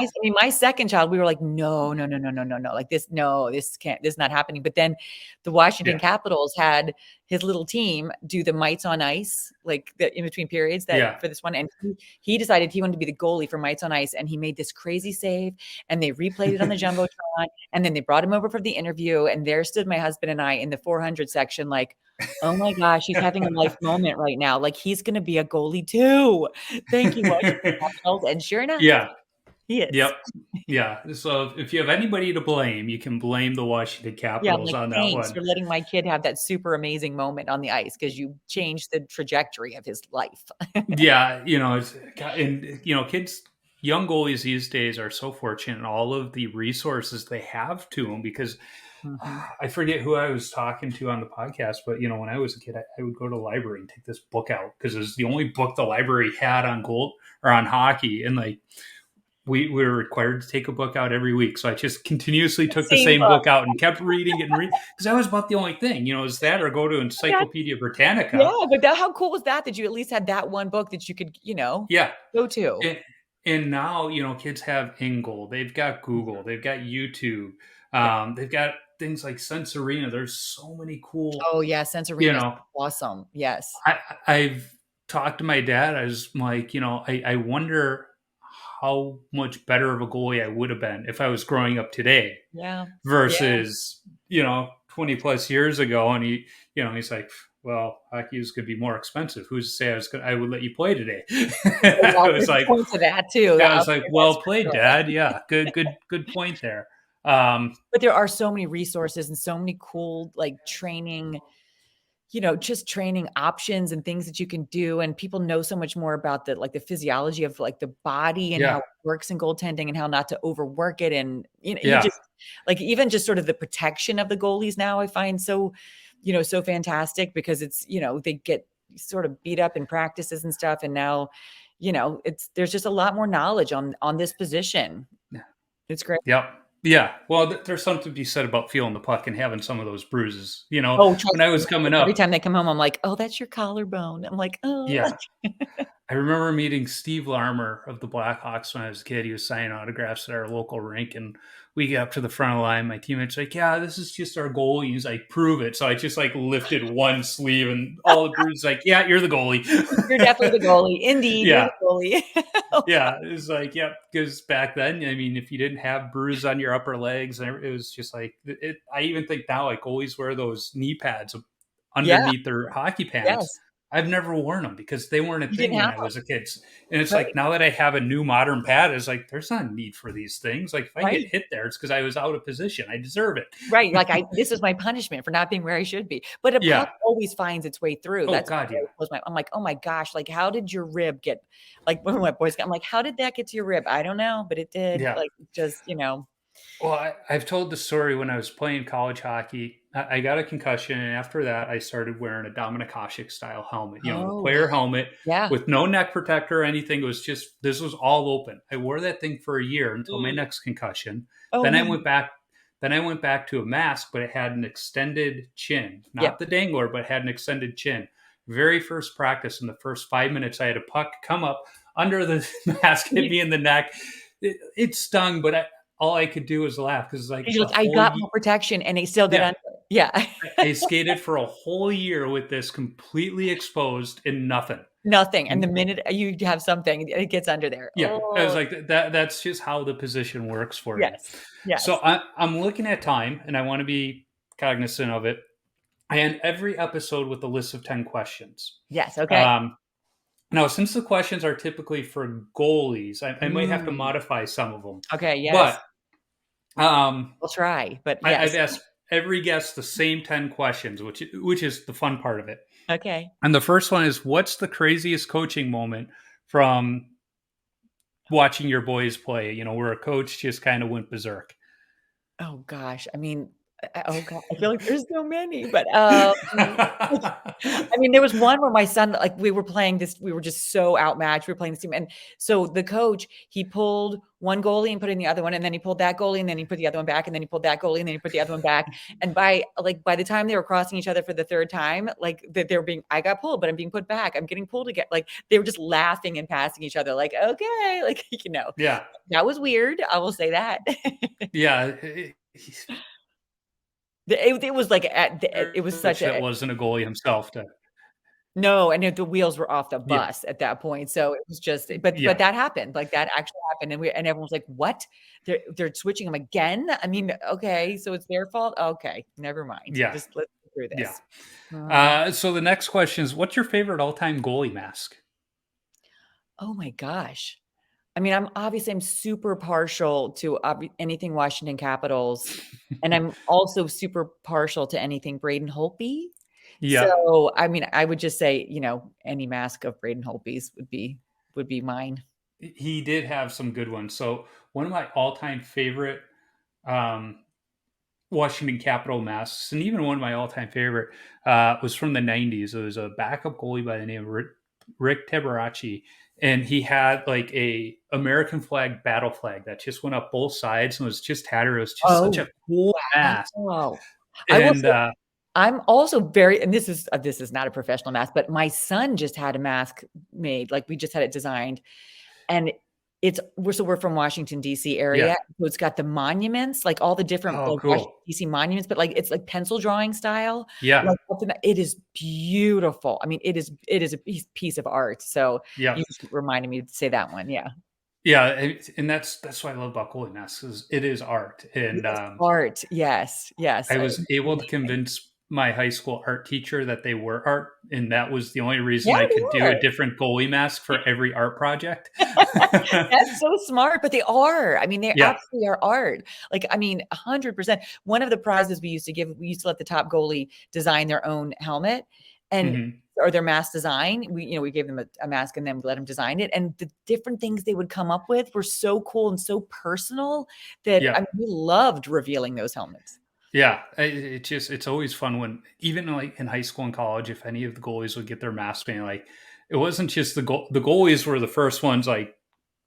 My second child, we were like, no. Like this is not happening. But then the Washington Capitals had his little team do the mites on ice, like the in between periods for this one. And he decided he wanted to be the goalie for mites on ice. And he made this crazy save, and they replayed it on the Jumbotron. And then they brought him over for the interview. And there stood my husband and I in the 400 section, like, oh my gosh, he's having a life moment right now. Like, he's going to be a goalie too. Thank you, Washington Capitals. And sure enough, he is. Yep. Yeah. So if you have anybody to blame, you can blame the Washington Capitals on that one. Thanks for letting my kid have that super amazing moment on the ice, because you changed the trajectory of his life. Kids, young goalies these days are so fortunate in all of the resources they have to them, because I forget who I was talking to on the podcast, but when I was a kid, I would go to the library and take this book out, because it was the only book the library had on goal or on hockey. And like, we were required to take a book out every week. So I just continuously took the same book out and kept reading it because that was about the only thing, is that, or go to Encyclopedia Britannica. Yeah. But how cool was that you at least had that one book that you could, go to. And now, kids have In Goal, they've got Google, they've got YouTube. They've got things like Sense Arena. There's so many cool. Oh yeah. Sense Arena is awesome. Yes. I've talked to my dad. I was like, I wonder how much better of a goalie I would have been if I was growing up today. Yeah. Versus, 20 plus years ago. And he's like, well, hockey is going to be more expensive. Who's to say I would let you play today? I was like, point to that too. I was like, well played, Dad. Yeah. Good point there. But there are so many resources and so many cool, like, training just training options and things that you can do. And people know so much more about the physiology of like the body and how it works in goaltending and how not to overwork it. And, you just like, even just sort of the protection of the goalies now I find so, so fantastic because it's, they get sort of beat up in practices and stuff. And now, there's just a lot more knowledge on this position. It's great. Yep. Yeah. Well, there's something to be said about feeling the puck and having some of those bruises. When I was coming up, every time they come home, I'm like, oh, that's your collarbone. I'm like, oh. Yeah. I remember meeting Steve Larmer of the Blackhawks when I was a kid. He was signing autographs at our local rink, and we get up to the front of the line. My teammate's like, yeah, this is just our goalie. He's like, prove it. So I just like lifted one sleeve, and all the bruises like, yeah, you're the goalie. You're definitely the goalie. Indeed, yeah. You're the goalie. Yeah, it was like, yeah, because back then, I mean, if you didn't have bruises on your upper legs, it was just like, I even think now, like, goalies wear those knee pads underneath their hockey pants. Yes. I've never worn them because they weren't a thing when I was a kid. And it's like, now that I have a new modern pad, it's like, there's not a need for these things. Like, if I get hit there, it's because I was out of position. I deserve it. Right. Like, this is my punishment for not being where I should be. But a puck always finds its way through. Oh, That's God, I'm like, oh my gosh, like, how did your rib get, like, when my boys got, I'm like, how did that get to your rib? I don't know, but it did. Yeah. Like, just, Well, I've told the story when I was playing college hockey. I got a concussion, and after that, I started wearing a Dominik Hasek style helmet, the player helmet with no neck protector or anything. It was just, this was all open. I wore that thing for a year until my next concussion. Then I went back. Then I went back to a mask, but it had an extended chin, not the dangler, but had an extended chin. Very first practice, in the first 5 minutes, I had a puck come up under the mask, hit me in the neck. It stung, but all I could do was laugh because like I got more protection and it still got under. Yeah. I skated for a whole year with this completely exposed and nothing. And the minute you have something, it gets under there. Yeah. I was like, that's just how the position works for you. Yes. So I'm looking at time, and I want to be cognizant of it. I end every episode with a list of 10 questions. Yes. Okay. Now, since the questions are typically for goalies, I might have to modify some of them. Okay. Yes. But I'll try. But yes. I've asked every guest the same 10 questions, which is the fun part of it. Okay. And the first one is, what's the craziest coaching moment from watching your boys play, where a coach just kind of went berserk? Oh gosh. I mean, I feel like there's so many, but I mean, there was one where my son, like, we were playing this, we were just so outmatched. We were playing this team. And so the coach, he pulled one goalie and put in the other one. And then he pulled that goalie and then he put the other one back. And then he pulled that goalie and then he put the other one back. And by the time they were crossing each other for the third time, like I got pulled, but I'm being put back. I'm getting pulled again. Like, they were just laughing and passing each other. Like, okay. Like, Yeah. That was weird. I will say that. Yeah. It was like it was such it wasn't a goalie himself. No, and the wheels were off the bus at that point. So it was just, but that happened. Like, that actually happened, and everyone was like, "What? They're switching them again?" I mean, okay, so it's their fault. Okay, never mind. Yeah, just let's go through this. Yeah. So the next question is, what's your favorite all-time goalie mask? Oh my gosh. I mean, I'm super partial to anything Washington Capitals, and I'm also super partial to anything Braden Holtby. Yeah. So, I mean, I would just say, any mask of Braden Holtby's would be mine. He did have some good ones. So one of my all-time favorite Washington Capital masks, and even one of my all-time favorite was from the 90s. It was a backup goalie by the name of Rick Tabaracci. And he had like a American flag battle flag that just went up both sides and was just tattered. It was just such a cool mask. Wow. And I'm also and this is not a professional mask, but my son just had a mask made. Like, we just had it designed, and we're from Washington, D.C. area. Yeah. So it's got the monuments, like all the different cool. D.C. monuments, but like, it's like pencil drawing style. Yeah. Like, it is beautiful. I mean, it is a piece of art. So you just reminded me to say that one. Yeah. Yeah. And that's what I love about goalie masks, is it is art. And art. Yes. I was able to convince my high school art teacher that they were art, and that was the only reason Yeah, I they could do a were. different goalie mask for every art project. That's so smart, but they are. I mean, they Yeah. absolutely are art. Like, I mean, 100%. One of the prizes we used to let the top goalie design their own helmet and Hmm. or their mask design. We gave them a mask and then we let them design it. And the different things they would come up with were so cool and so personal that Yeah. I mean, we loved revealing those helmets. Yeah. It's always fun when, even like in high school and college, if any of the goalies would get their mask made, like it wasn't just the goalies were the first ones like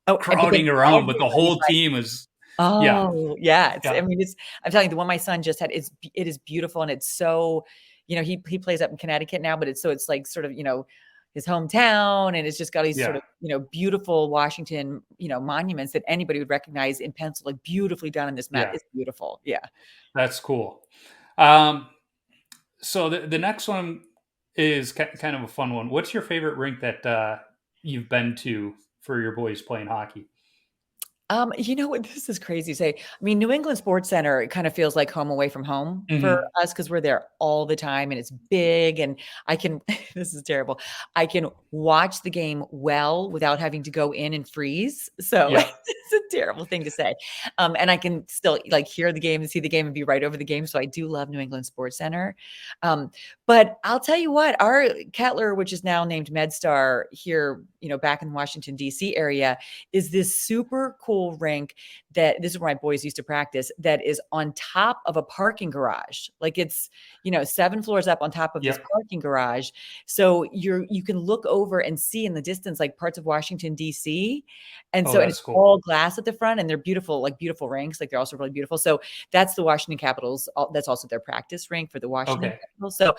Oh, but then crowding around, but the everybody's whole like, team is, yeah. oh, yeah, I Yeah. mean, I'm telling you, the one my son just had it is beautiful, and it's so, he plays up in Connecticut now, but it's like sort of, his hometown, and it's just got these sort Yeah. of, beautiful Washington, monuments that anybody would recognize in pencil, like beautifully done in this map. Yeah. It's beautiful. Yeah. That's cool. Um, so the next one is kind of a fun one. What's your favorite rink that you've been to for your boys playing hockey? You know what? This is crazy to say. I mean, New England Sports Center, it kind of feels like home away from home for Hmm. us because we're there all the time and it's big and I can, this is terrible. I can watch the game well without having to go in and freeze. So Yeah. it's a terrible thing to say. And I can still like hear the game and see the game and be right over the game. So I do love New England Sports Center. Um, but I'll tell you what, our Kettler, which is now named MedStar here, back in the Washington, D.C. area, is this super cool rink that this is where my boys used to practice that is on top of a parking garage. Like it's, 7 floors up on top of this Yep. parking garage. So you can look over and see in the distance like parts of Washington, DC. And Oh, so and that's it's cool. all glass at the front and they're beautiful, like beautiful rinks. Like they're also really beautiful. So that's the Washington Capitals. That's also their practice rink for the Washington Okay. Capitals. So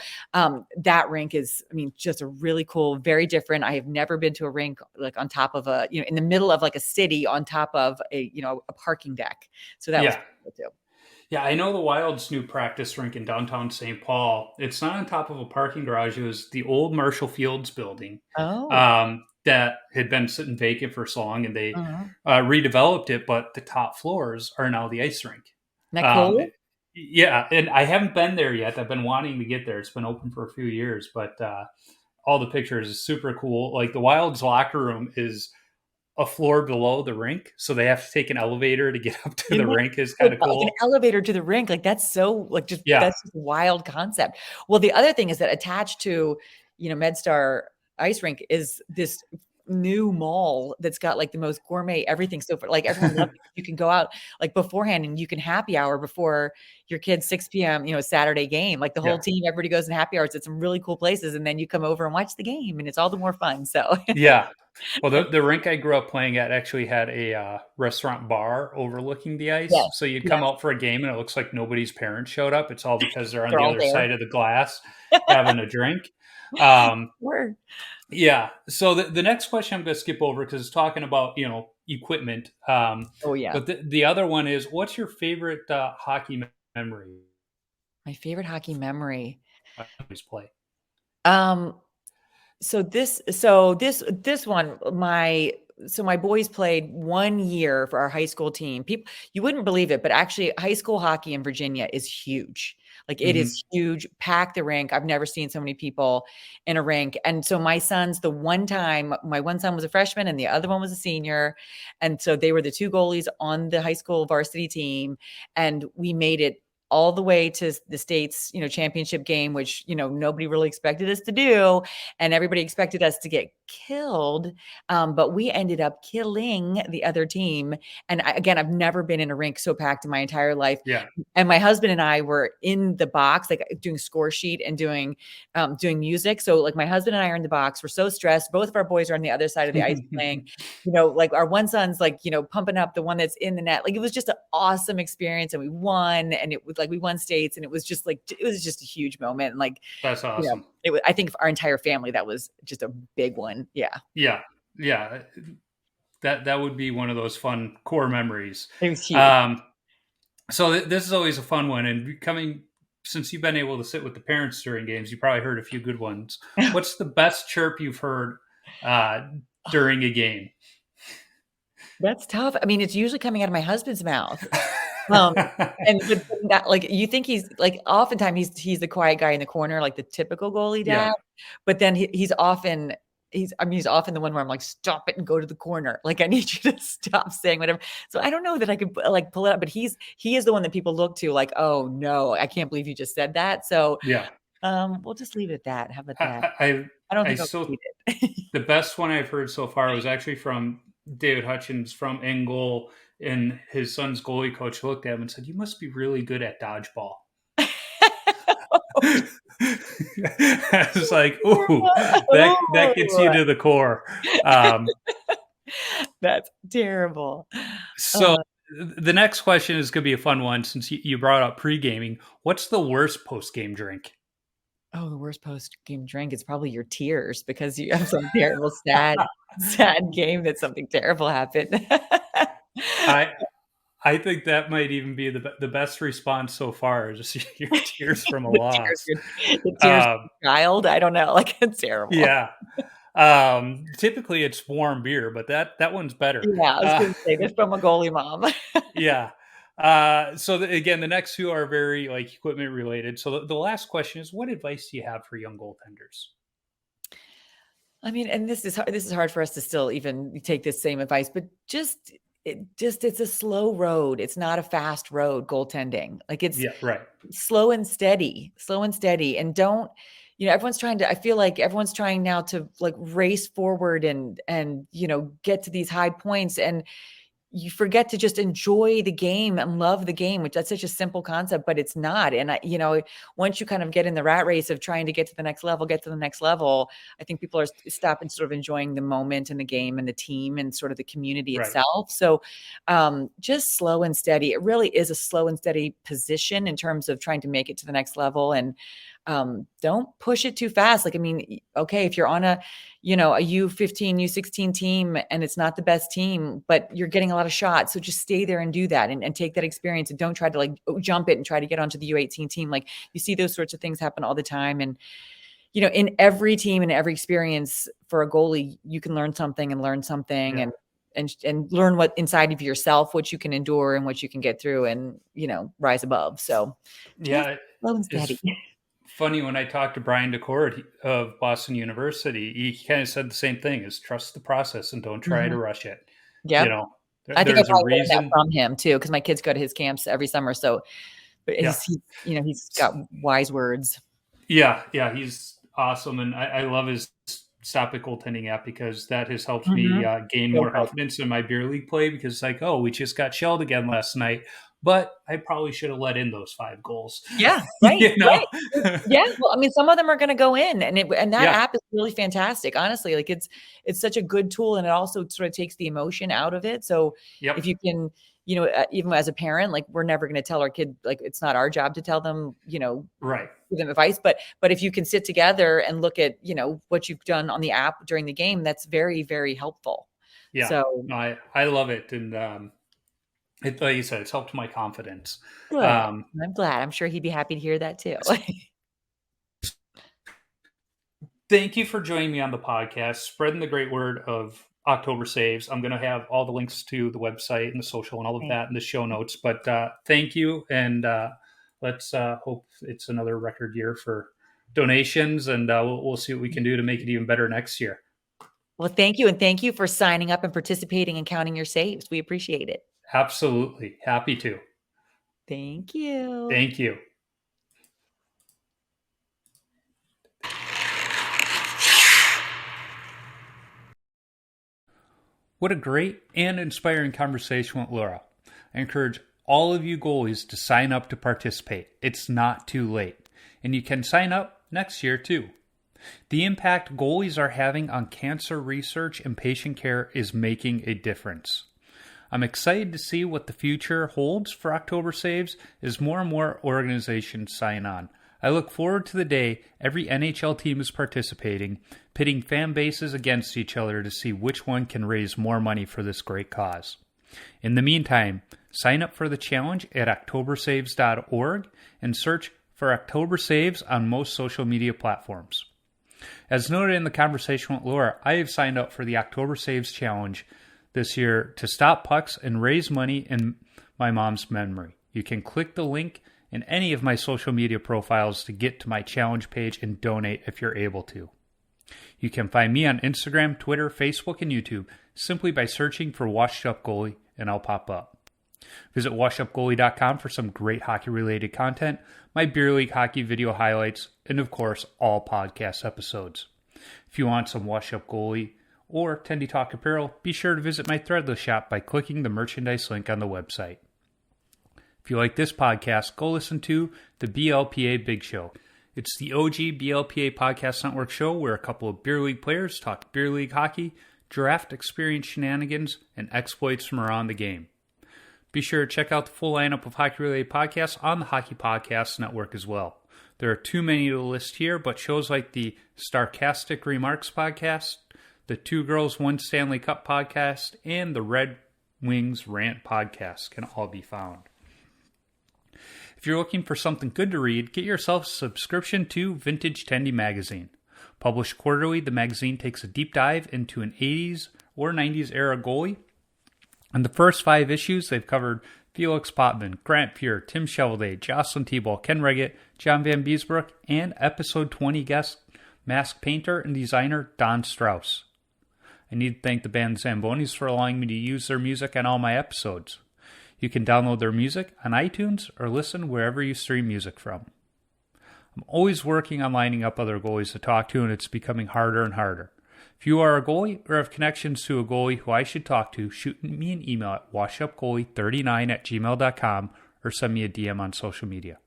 that rink is, I mean, just a really cool, very different. I have never been to a rink like on top of a, in the middle of like a city on top of a parking deck. So that was Yeah. cool too. Yeah, I know the Wild's new practice rink in downtown St. Paul. It's not on top of a parking garage. It was the old Marshall Fields building Oh, that had been sitting vacant for so long, and they uh-huh. redeveloped it. But the top floors are now the ice rink. Isn't that Um, cool? yeah, and I haven't been there yet. I've been wanting to get there. It's been open for a few years, but all the pictures is super cool. Like the Wild's locker room is a floor below the rink, so they have to take an elevator to get up to the Isn't that rink. Is so kind of like an cool. elevator to the rink? Like that's so like just Yeah. that's just a wild concept. Well, the other thing is that attached to, MedStar Ice Rink is this new mall that's got like the most gourmet everything. So for like everyone loves it. You can go out like beforehand and you can happy hour before your kid's 6 p.m., Saturday game. Like the whole Yeah. team, everybody goes in happy hours at some really cool places, and then you come over and watch the game, and it's all the more fun. So Yeah. Well, the rink I grew up playing at actually had a restaurant bar overlooking the ice. yes, So you'd come yes, out for a game and it looks like nobody's parents showed up. It's all because they're on they're the all other there. side of the glass having a drink. Um, Sure. yeah. So the next question I'm going to skip over because it's talking about, equipment. Oh yeah. But the other one is, what's your favorite hockey memory? My favorite hockey memory. I always play. Um, so this one, my boys played 1 year for our high school team. People, you wouldn't believe it, but actually high school hockey in Virginia is huge. Like it Hmm. is huge. Pack the rink. I've never seen so many people in a rink. And so my sons, the one time my one son was a freshman and the other one was a senior. And so they were the two goalies on the high school varsity team. And we made it all the way to the state's, championship game, which, nobody really expected us to do. And everybody expected us to get killed. But we ended up killing the other team. And again, I've never been in a rink so packed in my entire life. Yeah. And my husband and I were in the box, like doing score sheet and doing music. So like my husband and I are in the box. We're so stressed. Both of our boys are on the other side of the ice playing. Like our one son's like, pumping up the one that's in the net. Like it was just an awesome experience, and we won. And it was like we won states, and it was just a huge moment. And like, That's awesome. it was, I think for our entire family, that was just a big one. Yeah. Yeah. Yeah. That would be one of those fun core memories. It was huge. So this is always a fun one, and since you've been able to sit with the parents during games, you probably heard a few good ones. What's the best chirp you've heard during a game? That's tough. I mean, it's usually coming out of my husband's mouth. Um, and but that, like, you think he's like, oftentimes he's the quiet guy in the corner, like the typical goalie Yeah. dad. But then he's often he's often the one where I'm like, stop it and go to the corner. Like, I need you to stop saying whatever. So I don't know that I could like pull it up, but he is the one that people look to, like, oh no, I can't believe you just said that. So Yeah. we'll just leave it at that. How about that? I I don't I think I'll still repeat it. the best one I've heard so far was actually from David Hutchins from Engel, and his son's goalie coach looked at him and said, "You must be really good at dodgeball." I was like, "Ooh, that gets you to the core." That's terrible. So the next question is going to be a fun one since you brought up pre-gaming. What's the worst post-game drink? Oh, the worst post-game drink is probably your tears because you have some terrible, sad game that something terrible happened. I think that might even be the best response so far, just your tears from a The tears, loss. the tears from a child. I don't know. Like, it's terrible. Yeah. Typically it's warm beer, but that one's better. Yeah, I was gonna say this from a goalie mom. Yeah. So again, the next two are very like equipment related. So the last question is, what advice do you have for young goaltenders? I mean, and this is hard for us to still even take this same advice, but it's a slow road. It's not a fast road, goaltending. Like, it's Yeah, right. slow and steady, and don't, I feel like everyone's trying now to like race forward and get to these high points, and you forget to just enjoy the game and love the game, which that's such a simple concept, but it's not. And once you kind of get in the rat race of trying to get to the next level, I think people are stopping sort of enjoying the moment and the game and the team and sort of the community Right. itself. So just slow and steady. It really is a slow and steady position in terms of trying to make it to the next level. And don't push it too fast. Like, I mean, okay, if you're on a U15, U16 team and it's not the best team, but you're getting a lot of shots. So just stay there and do that and take that experience, and don't try to like jump it and try to get onto the U18 team. Like, you see those sorts of things happen all the time. And, in every team and every experience for a goalie, you can learn something Yeah. and learn what inside of yourself, what you can endure and what you can get through and, rise above. So Yeah. slow and steady. Funny, when I talked to Brian DeCord of Boston University, he kind of said the same thing: is trust the process and don't try to rush it. Yeah. I think I There's a probably learned that reason. from him too, because my kids go to his camps every summer. So, but Yeah. he's got wise words. Yeah. He's awesome. And I love his Stop It Goaltending app, because that has helped me gain more confidence in my beer league play, because it's like, oh, we just got shelled again last night, but I probably should have let in those 5 goals. Yeah. Right. Right. Yeah. Well, I mean, some of them are going to go in, and that app is really fantastic. Honestly, like, it's such a good tool, and it also sort of takes the emotion out of it. So if you can, even as a parent, like, we're never going to tell our kid, like, it's not our job to tell them, Right. give them advice, but if you can sit together and look at, what you've done on the app during the game, that's very, very helpful. Yeah. So I love it. And, like you said, it's helped my confidence. good. I'm glad. I'm sure he'd be happy to hear that too. Thank you for joining me on the podcast, spreading the great word of October Saves. I'm going to have all the links to the website and the social and all of that in the show notes. But thank you, and let's hope it's another record year for donations, and we'll see what we can do to make it even better next year. Well, thank you, and thank you for signing up and participating and counting your saves. We appreciate it. Absolutely. Happy to. Thank you. Thank you. What a great and inspiring conversation with Lara. I encourage all of you goalies to sign up to participate. It's not too late. And you can sign up next year too. The impact goalies are having on cancer research and patient care is making a difference. I'm excited to see what the future holds for October Saves as more and more organizations sign on. I look forward to the day every NHL team is participating, pitting fan bases against each other to see which one can raise more money for this great cause. In the meantime, sign up for the challenge at octobersaves.org and search for October Saves on most social media platforms. As noted in the conversation with Laura, I have signed up for the October Saves Challenge this year to stop pucks and raise money in my mom's memory. You can click the link in any of my social media profiles to get to my challenge page and donate if you're able to. You can find me on Instagram, Twitter, Facebook, and YouTube simply by searching for Washed Up Goalie, and I'll pop up. Visit washedupgoalie.com for some great hockey-related content, my beer league hockey video highlights, and of course, all podcast episodes. If you want some Washed Up Goalie or Tendy Talk apparel, be sure to visit my Threadless shop by clicking the merchandise link on the website. If you like this podcast, go listen to the BLPA Big Show. It's the OG BLPA Podcast Network show where a couple of beer league players talk beer league hockey, draft experience shenanigans, and exploits from around the game. Be sure to check out the full lineup of hockey-related podcasts on the Hockey Podcast Network as well. There are too many to list here, but shows like the Starcastic Remarks podcast, the Two Girls, One Stanley Cup podcast, and the Red Wings Rant podcast can all be found. If you're looking for something good to read, get yourself a subscription to Vintage Tendy magazine. Published quarterly, the magazine takes a deep dive into an 80s or 90s era goalie. In the first 5 issues, they've covered Felix Potvin, Grant Fuhr, Tim Shovelday, Jocelyn Thibault, Ken Reggett, John Van Beesbrook, and episode 20 guest, mask painter and designer Don Strauss. I need to thank the band Zambonis for allowing me to use their music on all my episodes. You can download their music on iTunes or listen wherever you stream music from. I'm always working on lining up other goalies to talk to, and it's becoming harder and harder. If you are a goalie or have connections to a goalie who I should talk to, shoot me an email at washupgoalie39@gmail.com or send me a DM on social media.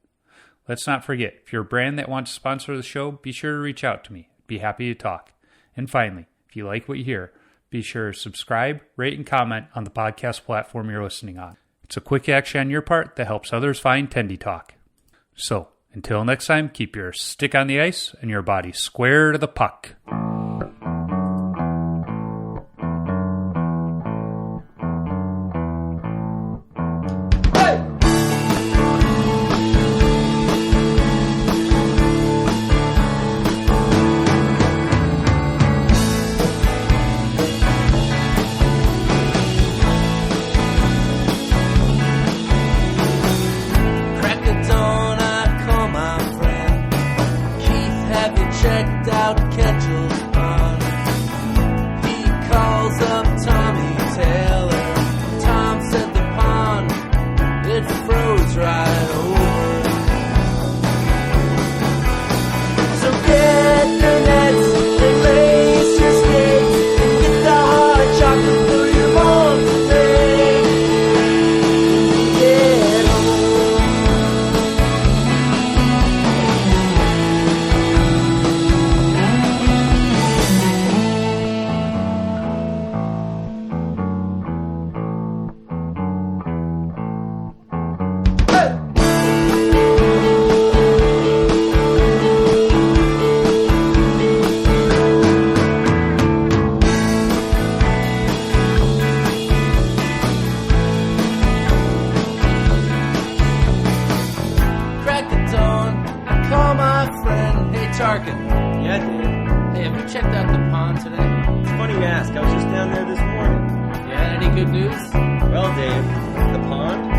Let's not forget, if you're a brand that wants to sponsor the show, be sure to reach out to me. I'd be happy to talk. And finally, if you like what you hear, be sure to subscribe, rate, and comment on the podcast platform you're listening on. It's a quick action on your part that helps others find Tendy Talk. So, until next time, keep your stick on the ice and your body square to the puck. Checked out Ketchell's Pond. He calls up Tommy Taylor. Tom said the pond, it froze right over. So get the nets and lace your skates and get the hot chocolate for your mom today. Get home. Tarkin. Yeah, dude. Hey, have you checked out the pond today? It's funny you ask. I was just down there this morning. Yeah, any good news? Well, Dave, the pond